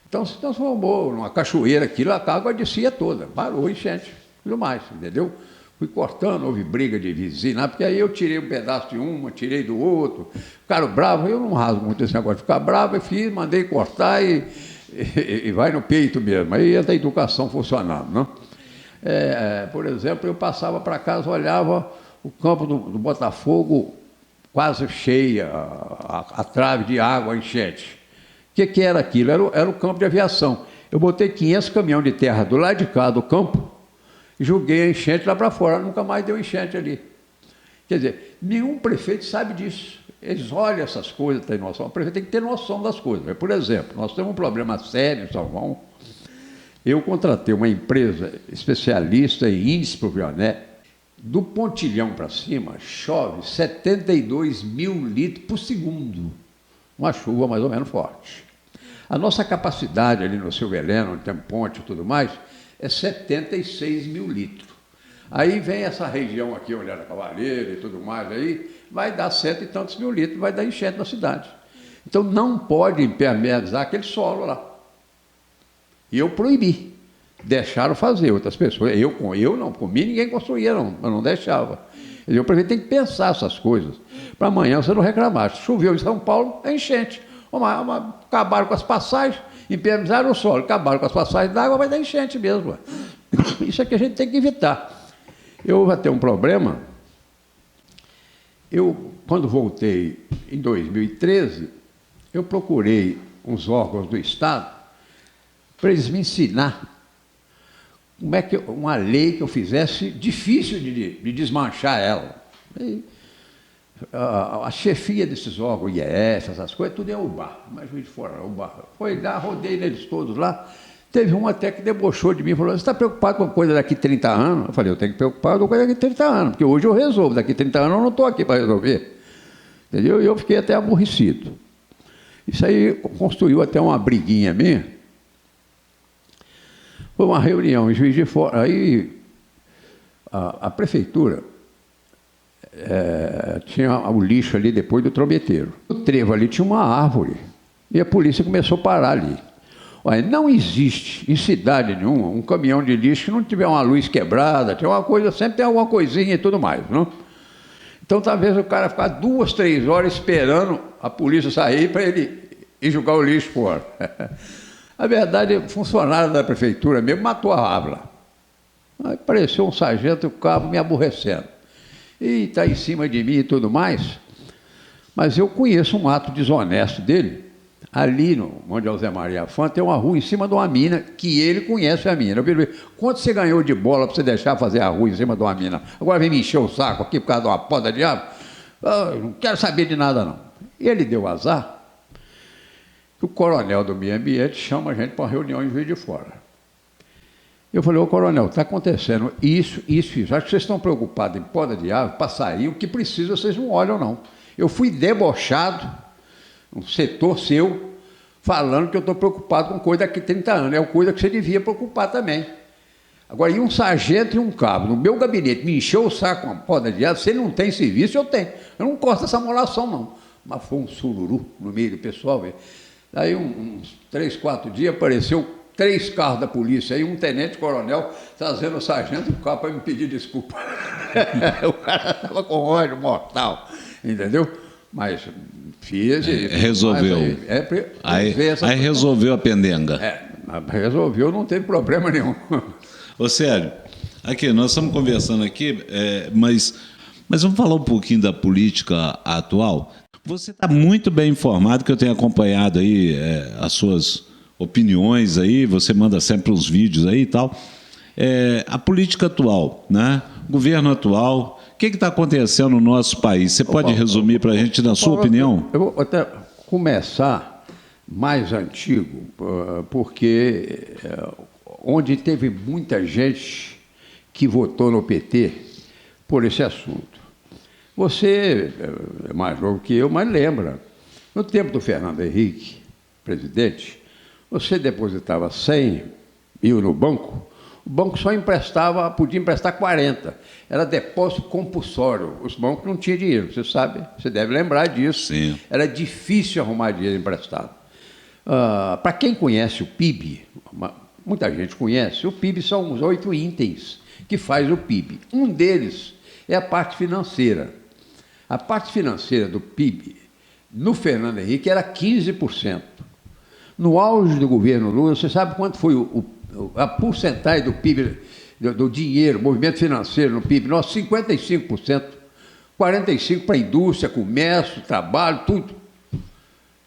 Então se transformou numa cachoeira, aquilo, a água descia toda, parou, enchente, tudo mais, entendeu? Fui cortando, houve briga de vizinho, porque aí eu tirei um pedaço de uma, tirei do outro, ficaram bravos, eu não rasgo muito esse negócio de ficar bravo, eu fiz, mandei cortar e e vai no peito mesmo. Aí entra a educação funcionando, não? Por exemplo, eu passava para casa, olhava o campo do Botafogo quase cheia, a trave de água, a enchente. O que era aquilo? Era o campo de aviação. Eu botei 500 caminhões de terra do lado de cá do campo e joguei a enchente lá para fora. Nunca mais deu enchente ali. Quer dizer, nenhum prefeito sabe disso. Eles olham essas coisas, têm noção. O prefeito tem que ter noção das coisas. Por exemplo, nós temos um problema sério em São João. Eu contratei uma empresa especialista em índice pluviométrico. Do pontilhão para cima, chove 72 mil litros por segundo. Uma chuva mais ou menos forte. A nossa capacidade ali no Silvio Heleno, onde tem ponte e tudo mais, é 76 mil litros. Aí vem essa região aqui, olhando a Cavaleira e tudo mais, aí vai dar 100 e tantos mil litros, vai dar enchente na cidade. Então não pode impermeabilizar aquele solo lá. E eu proibi. Deixaram fazer outras pessoas. Eu não, por mim ninguém construía, não, eu não deixava. O prefeito tem que pensar essas coisas, para amanhã você não reclamar. Se choveu em São Paulo, é enchente. Acabaram com as passagens, impermeabilizaram o solo, acabaram com as passagens d'água, vai dar enchente mesmo. Isso é que a gente tem que evitar. Eu vou ter um problema. Quando voltei em 2013, eu procurei uns órgãos do Estado para eles me ensinar como é que uma lei que eu fizesse difícil de desmanchar ela. A chefia desses órgãos, IEF, essas coisas, tudo é UBA, mas Juiz de Fora, UBA. Foi lá, rodei neles todos lá. Teve um até que debochou de mim e falou: você está preocupado com coisa daqui 30 anos? Eu falei: eu tenho que preocupar com coisa daqui 30 anos, porque hoje eu resolvo, daqui 30 anos eu não estou aqui para resolver. Entendeu? E eu fiquei até aborrecido. Isso aí construiu até uma briguinha minha. Foi uma reunião em Juiz de Fora. Aí a prefeitura tinha o lixo ali depois do trombeteiro. O trevo ali tinha uma árvore e a polícia começou a parar ali. Olha, não existe em cidade nenhuma um caminhão de lixo que não tiver uma luz quebrada, tem uma coisa, sempre tem alguma coisinha e tudo mais, não? Então talvez o cara ficar 2, 3 horas esperando a polícia sair para ele ir jogar o lixo fora. A verdade, o funcionário da prefeitura mesmo matou a árvore lá. Aí apareceu um sargento e o cabo me aborrecendo. E está em cima de mim e tudo mais. Mas eu conheço um ato desonesto dele. Ali, onde é o Zé Maria Fã, tem uma rua em cima de uma mina, que ele conhece a mina. Eu falei: quanto você ganhou de bola para você deixar fazer a rua em cima de uma mina? Agora vem me encher o saco aqui por causa de uma poda de árvore? Eu não quero saber de nada, não. E ele deu azar. O coronel do meio ambiente chama a gente para uma reunião em Juiz de Fora. Eu falei: ô coronel, está acontecendo isso, isso, isso. Acho que vocês estão preocupados em poda de árvore, passarinho, o que precisa vocês não olham, não. Eu fui debochado, um setor seu, falando que eu estou preocupado com coisa daqui a 30 anos. É uma coisa que você devia preocupar também. Agora, e um sargento e um cabo no meu gabinete me encheu o saco com uma poda de árvore, se ele não tem serviço, eu tenho. Eu não gosto dessa molação, não. Mas foi um sururu no meio do pessoal, velho. Daí, uns 3, 4 dias, apareceu 3 carros da polícia, aí um tenente-coronel trazendo o sargento e o cabo para me pedir desculpa. O cara estava com ódio mortal, entendeu? Mas fiz e... Resolveu. Aí resolveu a pendenga. Resolveu, não teve problema nenhum. Ô, Sérgio, aqui, nós estamos conversando aqui, mas vamos falar um pouquinho da política atual. Você está muito bem informado, que eu tenho acompanhado aí as suas opiniões aí, você manda sempre uns vídeos aí e tal. A política atual, né? O governo atual, o que está acontecendo no nosso país? Você pode resumir para a gente, na sua opinião? Eu vou até começar mais antigo, porque onde teve muita gente que votou no PT por esse assunto. Você é mais novo que eu, mas lembra, no tempo do Fernando Henrique, presidente, você depositava 100 mil no banco, o banco só podia emprestar 40. Era depósito compulsório. Os bancos não tinham dinheiro, você sabe, você deve lembrar disso. Sim. Era difícil arrumar dinheiro emprestado. Para quem conhece o PIB, muita gente conhece, o PIB são os 8 itens que faz o PIB. Um deles é a parte financeira. A parte financeira do PIB, no Fernando Henrique, era 15%. No auge do governo Lula, você sabe quanto foi a porcentagem do PIB, do dinheiro, movimento financeiro no PIB? Nós, 55%. 45% para a indústria, comércio, trabalho, tudo.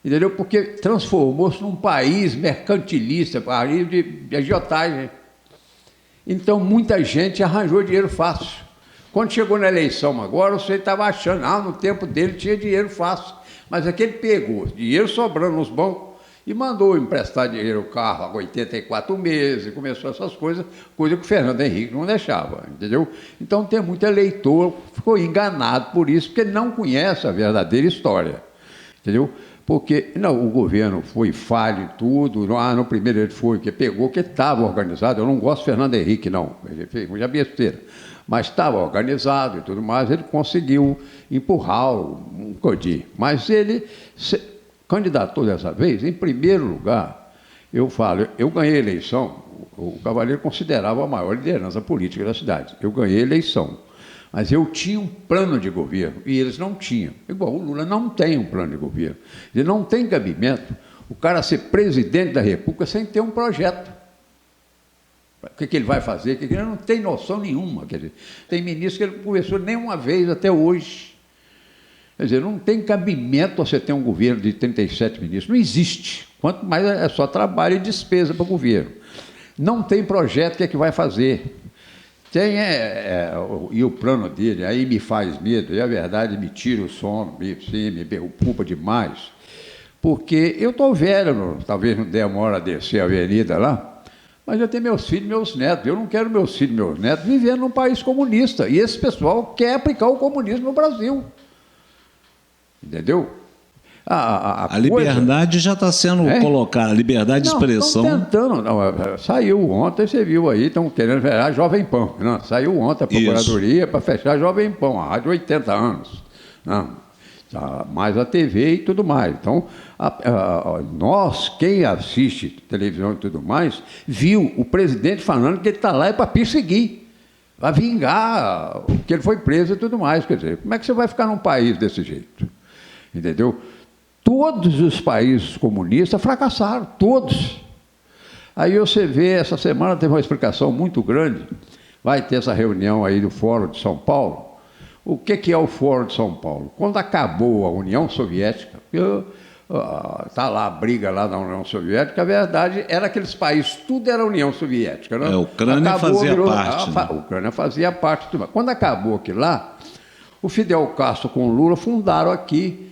Entendeu? Porque transformou-se num país mercantilista, país de agiotagem. Então, muita gente arranjou dinheiro fácil. Quando chegou na eleição agora, você estava achando, no tempo dele tinha dinheiro fácil. Mas é que ele pegou dinheiro sobrando nos bancos e mandou emprestar dinheiro ao carro há 84 meses, começou essas coisa que o Fernando Henrique não deixava, entendeu? Então tem muito eleitor que ficou enganado por isso, porque não conhece a verdadeira história, entendeu? Porque o governo foi falho em tudo, no primeiro ele foi, que pegou, que estava organizado, eu não gosto de Fernando Henrique, não, ele fez muita besteira, mas estava organizado e tudo mais, ele conseguiu empurrar um codinho, mas ele candidatou dessa vez, em primeiro lugar, eu ganhei a eleição, o Cavaleiro considerava a maior liderança política da cidade, eu ganhei a eleição, mas eu tinha um plano de governo, e eles não tinham, igual o Lula não tem um plano de governo, ele não tem cabimento, o cara ser presidente da República sem ter um projeto. O que ele vai fazer? Ele não tem noção nenhuma, quer dizer, tem ministro que ele não conversou nem uma vez até hoje. Quer dizer, não tem cabimento você ter um governo de 37 ministros. Não existe. Quanto mais é só trabalho e despesa para o governo. Não tem projeto, o que é que vai fazer? Tem, e o plano dele, aí me faz medo, e a verdade me tira o sono, me preocupa demais. Porque eu estou velho, talvez não demore a descer a avenida lá, mas eu tenho meus filhos e meus netos. Eu não quero meus filhos e meus netos vivendo num país comunista. E esse pessoal quer aplicar o comunismo no Brasil. Entendeu? A liberdade já está sendo colocada, a liberdade de expressão. Estão tentando. Saiu ontem, você viu aí, estão querendo fechar a Jovem Pan. Saiu ontem a Procuradoria para fechar a Jovem Pan, a rádio 80 anos. Mais a TV e tudo mais. Então, nós, quem assiste televisão e tudo mais, viu o presidente falando que ele está lá para perseguir. Vai vingar, que ele foi preso e tudo mais. Quer dizer, como é que você vai ficar num país desse jeito? Entendeu? Todos os países comunistas fracassaram, todos. Aí você vê, essa semana teve uma explicação muito grande, vai ter essa reunião aí do Fórum de São Paulo. O que é o Fórum de São Paulo? Quando acabou a União Soviética, está lá a briga lá da União Soviética, a verdade era aqueles países, tudo era União Soviética. Né? A Ucrânia fazia parte. A Ucrânia fazia parte. Tudo. Quando acabou aquilo lá, o Fidel Castro com o Lula fundaram aqui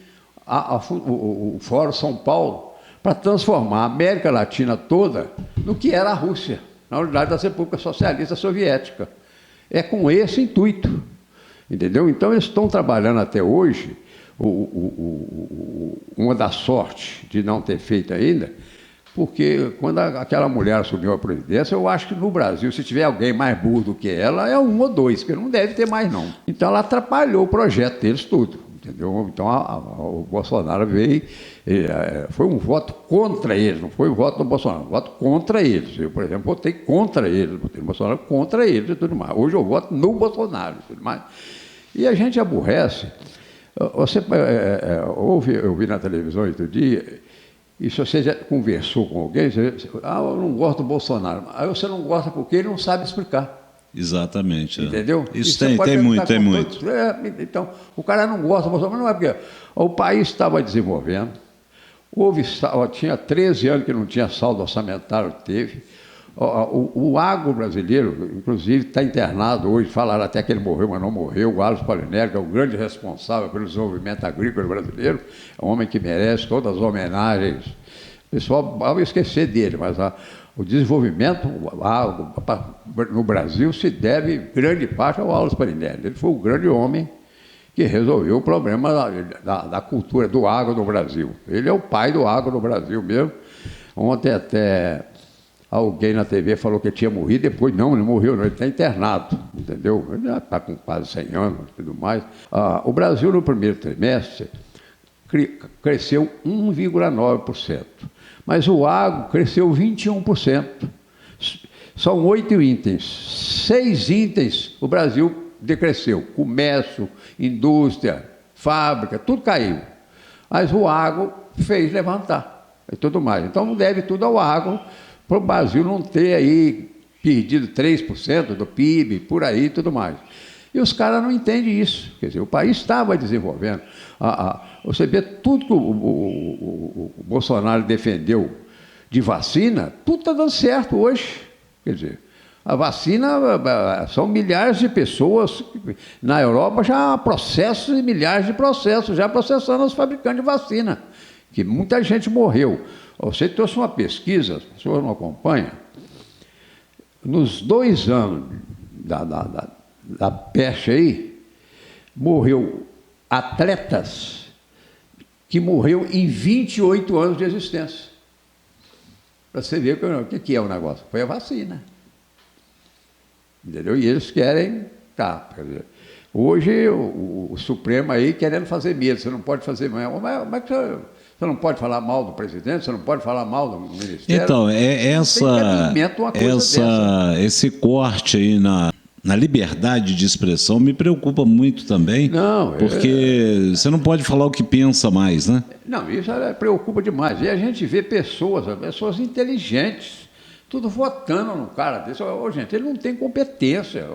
o Fórum São Paulo para transformar a América Latina toda no que era a Rússia, na unidade das repúblicas socialistas soviéticas. É com esse intuito, entendeu? Então eles estão trabalhando até hoje, uma das sortes de não ter feito ainda, porque quando aquela mulher assumiu a presidência, eu acho que no Brasil, se tiver alguém mais burro do que ela, é um ou dois, que não deve ter mais não. Então ela atrapalhou o projeto deles tudo. Entendeu? Então o Bolsonaro veio, foi um voto contra eles, não foi um voto do Bolsonaro, um voto contra eles. Eu, por exemplo, votei contra eles, votei no Bolsonaro contra eles e tudo mais. Hoje eu voto no Bolsonaro e tudo mais. E a gente aborrece. Você eu vi na televisão outro dia, e se você já conversou com alguém, você eu não gosto do Bolsonaro. Aí você não gosta porque ele não sabe explicar. Exatamente. Entendeu? Isso tem muito. Então, o cara não gosta do Bolsonaro, mas não é porque o país estava desenvolvendo, tinha 13 anos que não tinha saldo orçamentário, teve. O agro brasileiro, inclusive, está internado hoje, falaram até que ele morreu, mas não morreu. O Aloysio Paulinelli, que é o grande responsável pelo desenvolvimento agrícola brasileiro, é um homem que merece todas as homenagens. O pessoal vai esquecer dele, mas o desenvolvimento no Brasil se deve, grande parte, ao Aloysio Paulinelli. Ele foi o grande homem que resolveu o problema da cultura, do agro no Brasil. Ele é o pai do agro no Brasil mesmo. Ontem até alguém na TV falou que ele tinha morrido, depois não morreu, não, ele está internado, entendeu? Ele já está com quase 100 anos e tudo mais. O Brasil, no primeiro trimestre, cresceu 1,9%, mas o agro cresceu 21%. São 8 itens, 6 itens o Brasil decresceu, comércio, indústria, fábrica, tudo caiu. Mas o agro fez levantar. e tudo mais. Então, deve tudo ao agro, para o Brasil não ter aí perdido 3% do PIB, por aí e tudo mais. E os caras não entendem isso. Quer dizer, o país estava desenvolvendo. Você vê tudo que o Bolsonaro defendeu de vacina, tudo está dando certo hoje. Quer dizer, a vacina, são milhares de pessoas, na Europa já há processos e milhares de processos, já processando os fabricantes de vacina, que muita gente morreu. Você trouxe uma pesquisa, as pessoas não acompanham, nos 2 anos da peste aí, morreu atletas que morreu em 28 anos de existência. Para você ver o que é o negócio. Foi a vacina. Entendeu? E eles querem... Quer dizer, hoje o Supremo aí querendo fazer medo. Você não pode fazer... Mas é que você não pode falar mal do presidente, você não pode falar mal do ministério. Então, esse corte aí na liberdade de expressão me preocupa muito também, porque você não pode falar o que pensa mais, né? Não, isso preocupa demais. E a gente vê pessoas inteligentes, tudo votando no cara desse. Gente, ele não tem competência.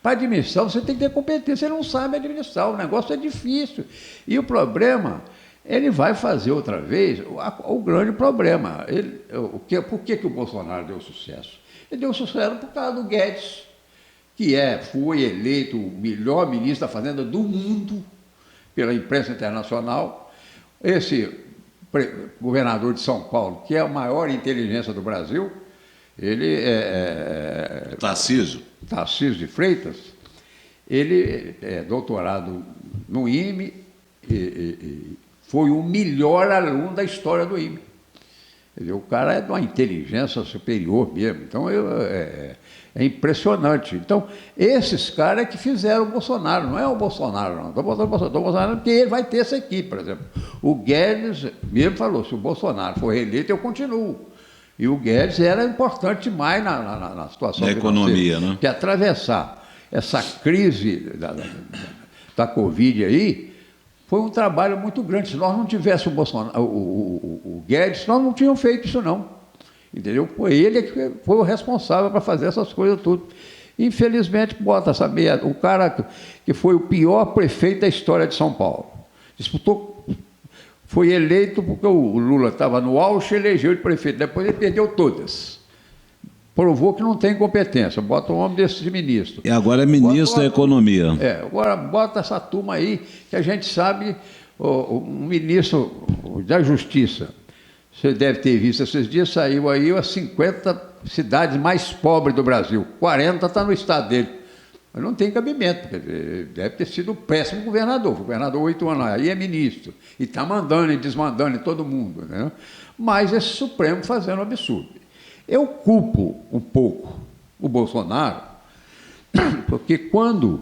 Para administrar, você tem que ter competência. Ele não sabe administrar, o negócio é difícil. E o problema, ele vai fazer outra vez o grande problema. Por que o Bolsonaro deu sucesso? Ele deu sucesso por causa do Guedes, que foi eleito o melhor ministro da Fazenda do mundo pela imprensa internacional. Esse governador de São Paulo, que é a maior inteligência do Brasil, ele Tarcísio de Freitas, ele é doutorado no IME e foi o melhor aluno da história do IME. Quer dizer, o cara é de uma inteligência superior mesmo. Então, é impressionante. Então, esses caras que fizeram o Bolsonaro, não é o Bolsonaro, não. Estou botando o Bolsonaro porque ele vai ter essa equipe, por exemplo. O Guedes mesmo falou, se o Bolsonaro for reeleito, eu continuo. E o Guedes era importante demais na situação da economia, né? Que atravessar essa crise da Covid aí foi um trabalho muito grande. Se nós não tivéssemos o Guedes, nós não tínhamos feito isso, não. Entendeu? Foi ele que foi o responsável para fazer essas coisas tudo. Infelizmente, bota essa meia. O cara que foi o pior prefeito da história de São Paulo. Disputou, foi eleito porque o Lula estava no auge e elegeu de prefeito. Depois ele perdeu todas. Provou que não tem competência. Bota um homem desse de ministro. E agora é ministro da Economia. Agora bota essa turma aí, que a gente sabe, o ministro da Justiça. Você deve ter visto esses dias, saiu aí as 50 cidades mais pobres do Brasil. 40 está no estado dele. Mas não tem cabimento, quer dizer, deve ter sido um péssimo governador. Foi governador 8 anos, aí é ministro. E está mandando e desmandando em todo mundo. Né? Mas esse Supremo fazendo um absurdo. Eu culpo um pouco o Bolsonaro, porque quando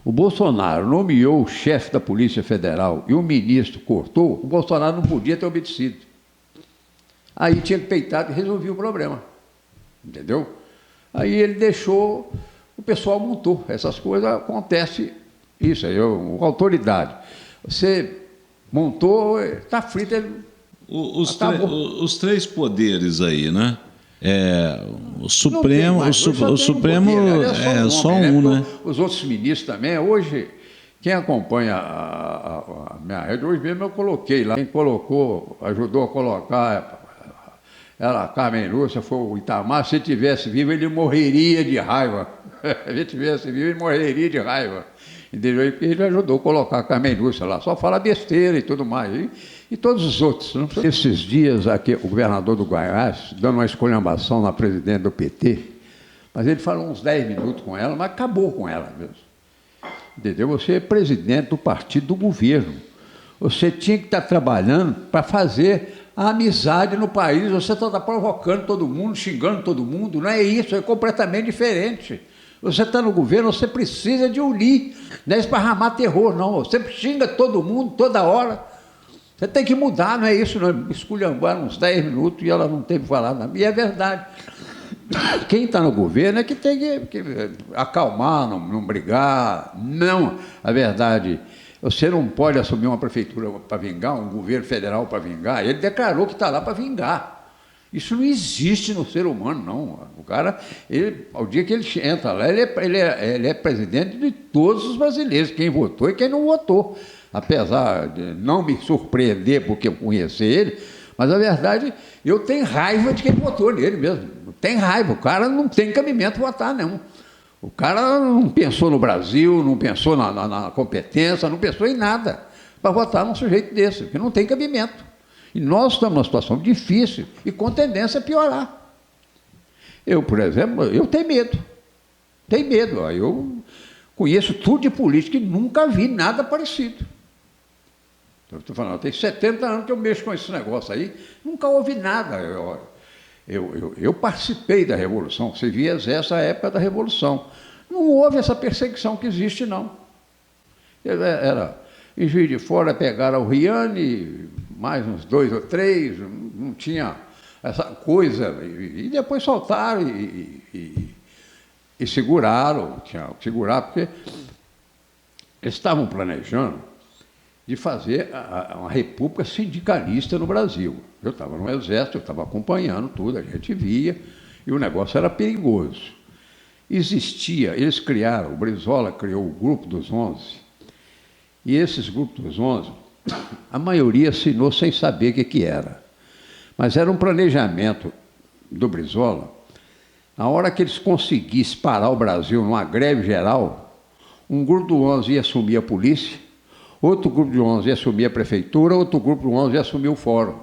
o Bolsonaro nomeou o chefe da Polícia Federal e o ministro cortou, o Bolsonaro não podia ter obedecido. Aí tinha que peitar e resolver o problema. Entendeu? Aí ele deixou, o pessoal montou. Essas coisas acontecem, isso aí, com autoridade. Você montou, está frito, ele os 3 poderes aí, né? O Supremo, o Supremo é só um, né? Os outros ministros também. Hoje, quem acompanha a minha rede, hoje mesmo eu coloquei lá. Quem colocou, ajudou a colocar, Carmen Lúcia, foi o Itamar. Se ele tivesse vivo, ele morreria de raiva. Se ele tivesse vivo, ele morreria de raiva. Entendeu? Ele ajudou a colocar a Carmen Lúcia lá. Só fala besteira e tudo mais. E todos os outros. Não? Esses dias aqui, o governador do Goiás, dando uma esculhambação na presidente do PT, mas ele falou uns 10 minutos com ela, mas acabou com ela mesmo. Entendeu? Você é presidente do partido do governo. Você tinha que estar trabalhando para fazer a amizade no país. Você está provocando todo mundo, xingando todo mundo. Não é isso, é completamente diferente. Você está no governo, você precisa de unir, não é esparramar terror, não. Você xinga todo mundo, toda hora. Você tem que mudar, não é isso, não. Esculhambar uns 10 minutos e ela não teve que falar nada. E é verdade. Quem está no governo é que tem que acalmar, não brigar. Não, a verdade Você não pode assumir uma prefeitura para vingar, um governo federal para vingar. Ele declarou que está lá para vingar. Isso não existe no ser humano, não. O cara, ao dia que ele entra lá, ele é presidente de todos os brasileiros, quem votou e quem não votou. Apesar de não me surpreender porque eu conheci ele, mas a verdade, eu tenho raiva de quem votou nele mesmo. Tem raiva, o cara não tem cabimento votar, não. O cara não pensou no Brasil, não pensou na competência, não pensou em nada para votar num sujeito desse, que não tem cabimento. E nós estamos numa situação difícil e com tendência a piorar. Eu, por exemplo, eu tenho medo. Tenho medo. Eu conheço tudo de política e nunca vi nada parecido. Eu estou falando, tem 70 anos que eu mexo com esse negócio aí, nunca houve nada. Eu participei da Revolução, você via essa época da Revolução. Não houve essa perseguição que existe, não. Era em Juiz de Fora, pegaram o Riane, mais uns 2 ou 3, não tinha essa coisa, e depois soltaram e seguraram, tinha que segurar, porque eles estavam planejando de fazer uma república sindicalista no Brasil. Eu estava no Exército, eu estava acompanhando tudo, a gente via, e o negócio era perigoso. Existia, eles criaram, o Brizola criou o Grupo dos 11, e esses grupos dos 11, a maioria assinou sem saber o que era. Mas era um planejamento do Brizola. Na hora que eles conseguissem parar o Brasil numa greve geral, um grupo do 11 ia assumir a polícia, outro grupo de 11 ia assumir a prefeitura, outro grupo de 11 ia assumir o fórum.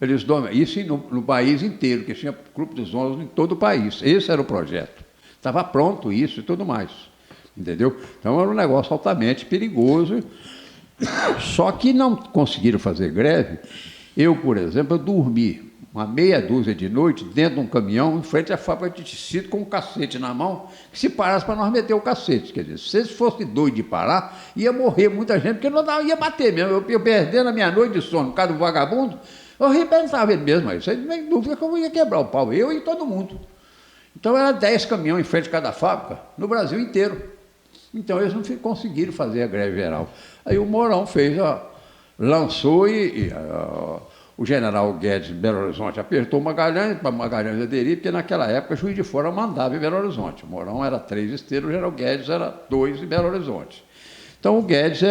Isso no país inteiro, que tinha grupo dos 11 em todo o país. Esse era o projeto. Estava pronto isso e tudo mais. Entendeu? Então era um negócio altamente perigoso. Só que não conseguiram fazer greve. Eu, por exemplo, eu dormi uma meia dúzia de noite dentro de um caminhão em frente à fábrica de tecido com um cacete na mão, que se parasse para nós meter o cacete. Quer dizer, se eles fossem doidos de parar, ia morrer muita gente, porque não ia bater mesmo. Eu perdendo a minha noite de sono por causa do vagabundo, eu arrebentava ele mesmo. Isso aí não tem dúvida que eu ia quebrar o pau, eu e todo mundo. Então era 10 caminhões em frente a cada fábrica, no Brasil inteiro. Então eles não conseguiram fazer a greve geral. Aí o Mourão lançou o general Guedes de Belo Horizonte apertou Magalhães, para Magalhães aderir, porque naquela época Juiz de Fora mandava em Belo Horizonte. O Mourão era 3 esteiros, o general Guedes era 2 em Belo Horizonte. Então o Guedes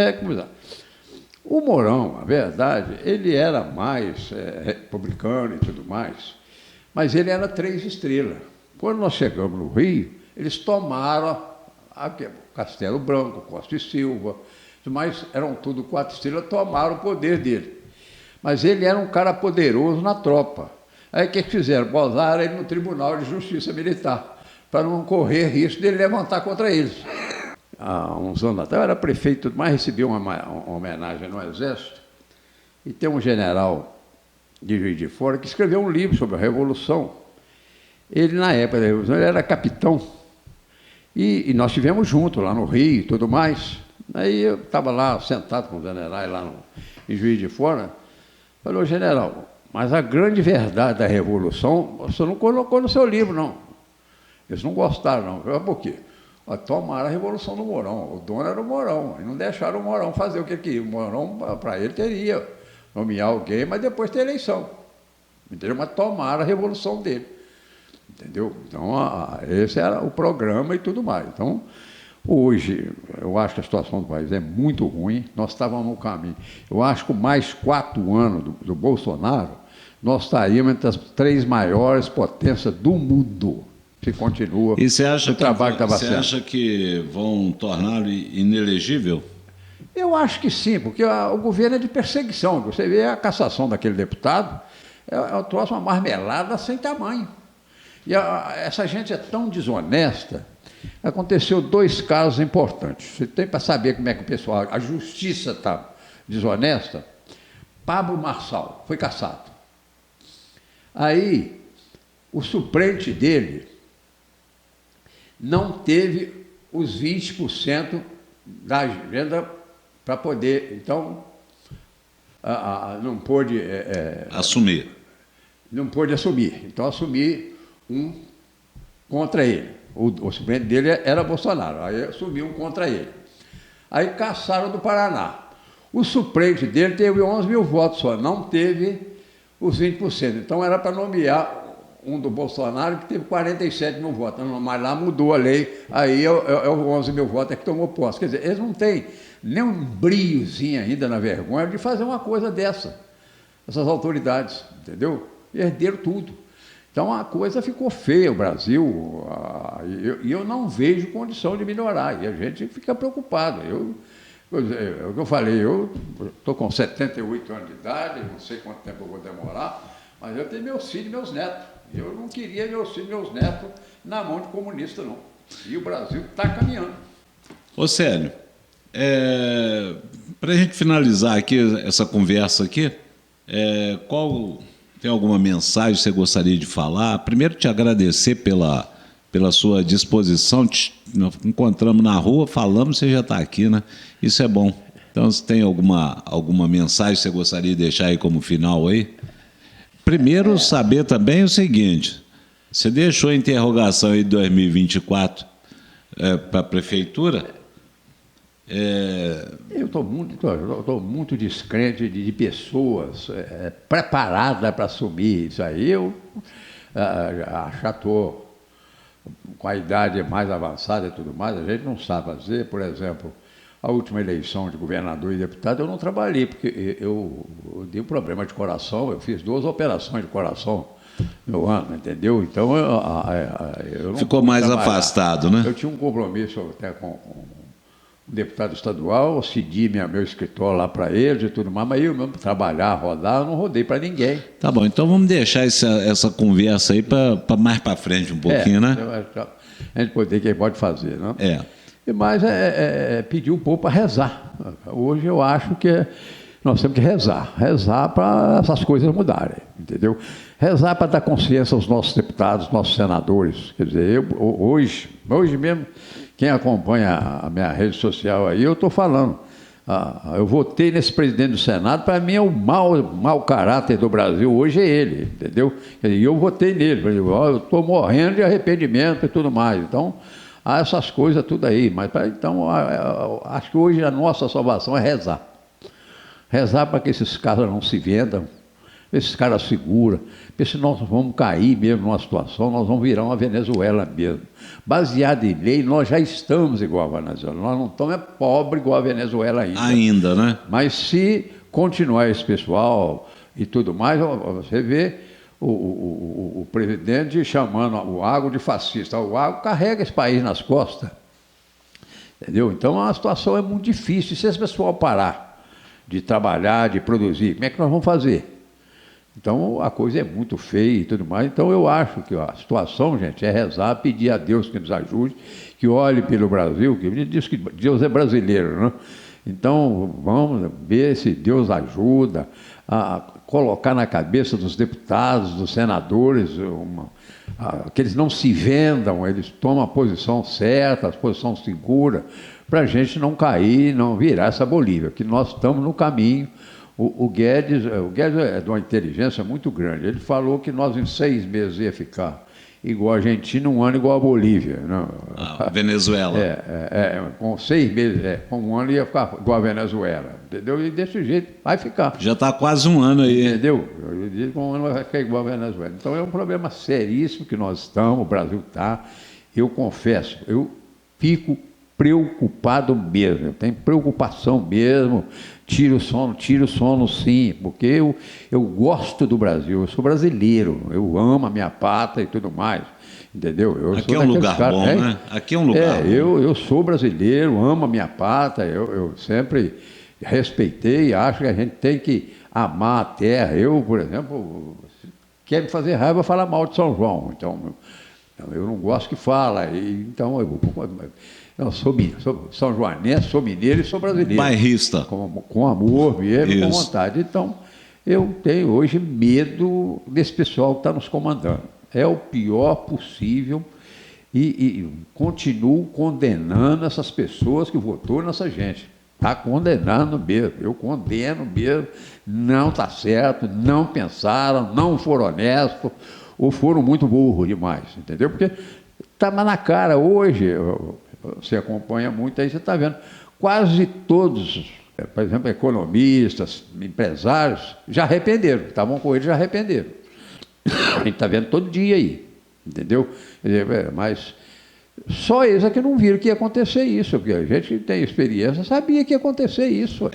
o Mourão, na verdade, ele era mais republicano e tudo mais, mas ele era 3 estrelas. Quando nós chegamos no Rio, eles tomaram Castelo Branco, Costa e Silva, mas eram tudo 4 estrelas, tomaram o poder dele. Mas ele era um cara poderoso na tropa. Aí o que fizeram? Botaram ele no Tribunal de Justiça Militar, para não correr risco dele levantar contra eles. Há uns anos atrás, eu era prefeito, mas recebi uma homenagem no Exército, e tem um general de Juiz de Fora que escreveu um livro sobre a Revolução. Ele, na época da Revolução, ele era capitão, e nós estivemos juntos lá no Rio e tudo mais. Aí eu estava lá, sentado com os generais lá em Juiz de Fora, falou, general, mas a grande verdade da Revolução você não colocou no seu livro, não. Eles não gostaram, não. Eu falei, por quê? Tomaram a Revolução do Mourão. O dono era o Mourão. E não deixaram o Mourão fazer o que ele queria. O Mourão, para ele, teria nomear alguém, mas depois ter eleição. Entendeu? Mas tomaram a Revolução dele. Entendeu? Então, esse era o programa e tudo mais. Então, hoje, eu acho que a situação do país é muito ruim. Nós estávamos no caminho. Eu acho que com mais 4 anos do Bolsonaro, nós estaríamos entre as 3 maiores potências do mundo, se continua e você acha o trabalho que estava sendo. Você acha que vão torná-lo inelegível? Eu acho que sim, porque o governo é de perseguição. Você vê a cassação daquele deputado, é trouxe uma marmelada sem tamanho. E essa gente é tão desonesta. Aconteceu 2 casos importantes. Você tem para saber como é que o pessoal, a justiça está desonesta. Pablo Marçal foi cassado. Aí, o suplente dele não teve os 20% da agenda para poder, então, não pôde assumir. Não pôde assumir. Então, assumir um contra ele. O suplente dele era Bolsonaro, aí assumiu um contra ele. Aí caçaram do Paraná. O suplente dele teve 11 mil votos só, não teve os 20%. Então era para nomear um do Bolsonaro que teve 47 mil votos. Mas lá mudou a lei, aí é o 11 mil votos que tomou posse. Quer dizer, eles não têm nem um briozinho ainda na vergonha de fazer uma coisa dessa, essas autoridades, entendeu? Herderam tudo. Então a coisa ficou feia, o Brasil, e eu não vejo condição de melhorar, e a gente fica preocupado. É o que eu falei, eu estou com 78 anos de idade, não sei quanto tempo eu vou demorar, mas eu tenho meus filhos e meus netos. Eu não queria meus filhos e meus netos na mão de comunista, não. E o Brasil está caminhando. Ô Célio, para a gente finalizar aqui essa conversa aqui, tem alguma mensagem que você gostaria de falar? Primeiro, te agradecer pela sua disposição. Nós encontramos na rua, falamos, você já está aqui, né? Isso é bom. Então, se tem alguma mensagem que você gostaria de deixar aí como final aí? Primeiro, saber também o seguinte, você deixou a interrogação aí de 2024 para a prefeitura? Eu estou muito descrente de pessoas preparadas para assumir isso aí. Eu já estou com a idade mais avançada e tudo mais, a gente não sabe fazer. Por exemplo, a última eleição de governador e deputado eu não trabalhei, porque eu dei um problema de coração, eu fiz 2 operações de coração no ano, entendeu? Então eu não ficou mais afastado, né? Eu tinha um compromisso até com um deputado estadual, eu cedi meu escritório lá para eles e tudo mais, mas eu mesmo trabalhar, rodar, eu não rodei para ninguém. Tá bom, então vamos deixar essa conversa aí para mais para frente um pouquinho, né? A gente pode fazer, né? Mas pedir o povo para rezar. Hoje eu acho que nós temos que rezar para essas coisas mudarem, entendeu? Rezar para dar consciência aos nossos deputados, nossos senadores. Quer dizer, hoje mesmo, quem acompanha a minha rede social aí, eu estou falando. Eu votei nesse presidente do Senado, para mim é o mau caráter do Brasil, hoje é ele, entendeu? E eu votei nele, eu estou morrendo de arrependimento e tudo mais. Então, há essas coisas tudo aí. Mas então, acho que hoje a nossa salvação é rezar. Rezar para que esses caras não se vendam, esses caras seguram, porque se nós vamos cair mesmo numa situação, nós vamos virar uma Venezuela mesmo. Baseado em lei, nós já estamos igual a Venezuela. Nós não estamos pobres igual a Venezuela ainda. Ainda, né? Mas se continuar esse pessoal e tudo mais, você vê o presidente chamando o Agro de fascista. O Agro carrega esse país nas costas. Entendeu? Então a situação é muito difícil. E se esse pessoal parar de trabalhar, de produzir, como é que nós vamos fazer? Então, a coisa é muito feia e tudo mais. Então, eu acho que a situação, gente, é rezar, pedir a Deus que nos ajude, que olhe pelo Brasil, que diz que Deus é brasileiro, né? Então, vamos ver se Deus ajuda a colocar na cabeça dos deputados, dos senadores, que eles não se vendam, eles tomam a posição certa, a posição segura, para a gente não cair, não virar essa Bolívia, que nós estamos no caminho. O Guedes é de uma inteligência muito grande. Ele falou que nós em 6 meses ia ficar igual a Argentina, 1 ano igual a Bolívia. Não? Venezuela. Com 6 meses, com 1 ano ia ficar igual a Venezuela. Entendeu? E desse jeito vai ficar. Já está quase 1 ano aí. Entendeu? Eu digo que 1 ano vai ficar igual a Venezuela. Então é um problema seríssimo que nós estamos, o Brasil está. Eu confesso, eu fico preocupado mesmo, eu tenho preocupação mesmo, tiro o sono sim, porque eu gosto do Brasil, eu sou brasileiro, eu amo a minha pátria e tudo mais, entendeu? Aqui é um lugar bom, né? Aqui é um lugar bom. Eu sou brasileiro, amo a minha pátria, eu sempre respeitei, acho que a gente tem que amar a terra. Eu, por exemplo, quer me fazer raiva falar mal de São João, então eu não gosto que fala, então eu sou São Joanense, sou mineiro e sou brasileiro. Bairrista. Com amor mesmo, com vontade. Então, eu tenho hoje medo desse pessoal que está nos comandando. É o pior possível e continuo condenando essas pessoas que votou nessa gente. Está condenando mesmo, eu condeno mesmo, não está certo, não pensaram, não foram honestos, ou foram muito burros demais, entendeu? Porque está na cara hoje. Você acompanha muito aí, você está vendo quase todos, por exemplo, economistas, empresários, já arrependeram, estavam com ele, já arrependeram. A gente está vendo todo dia aí, entendeu? Mas só eles é que não viram que ia acontecer isso, porque a gente que tem experiência sabia que ia acontecer isso.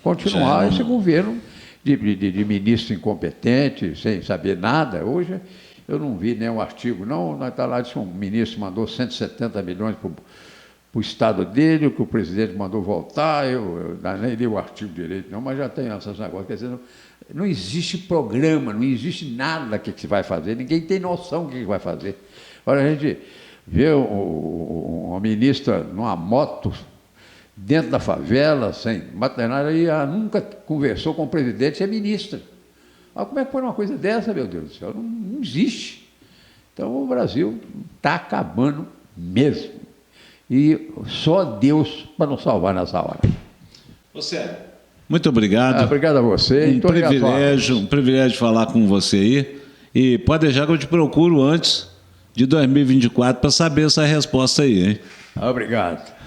Continuar esse governo de ministro incompetente, sem saber nada. Hoje eu não vi nenhum artigo, não. Está lá, disse que um ministro mandou 170 milhões para o estado dele, que o presidente mandou voltar. Eu nem li o artigo direito, não, mas já tem esses negócios. Quer dizer, não existe programa, não existe nada que se vai fazer, ninguém tem noção do que vai fazer. Olha, a gente vê uma ministra numa moto dentro da favela, sem maternidade, e ela nunca conversou com o presidente, é ministra. Mas como é que foi uma coisa dessa, meu Deus do céu? Não existe. Então o Brasil está acabando mesmo. E só Deus para nos salvar nessa hora. Você, muito obrigado. Obrigado a você. Um privilégio falar com você aí. E pode deixar que eu te procuro antes de 2024 para saber essa resposta aí, hein? Obrigado.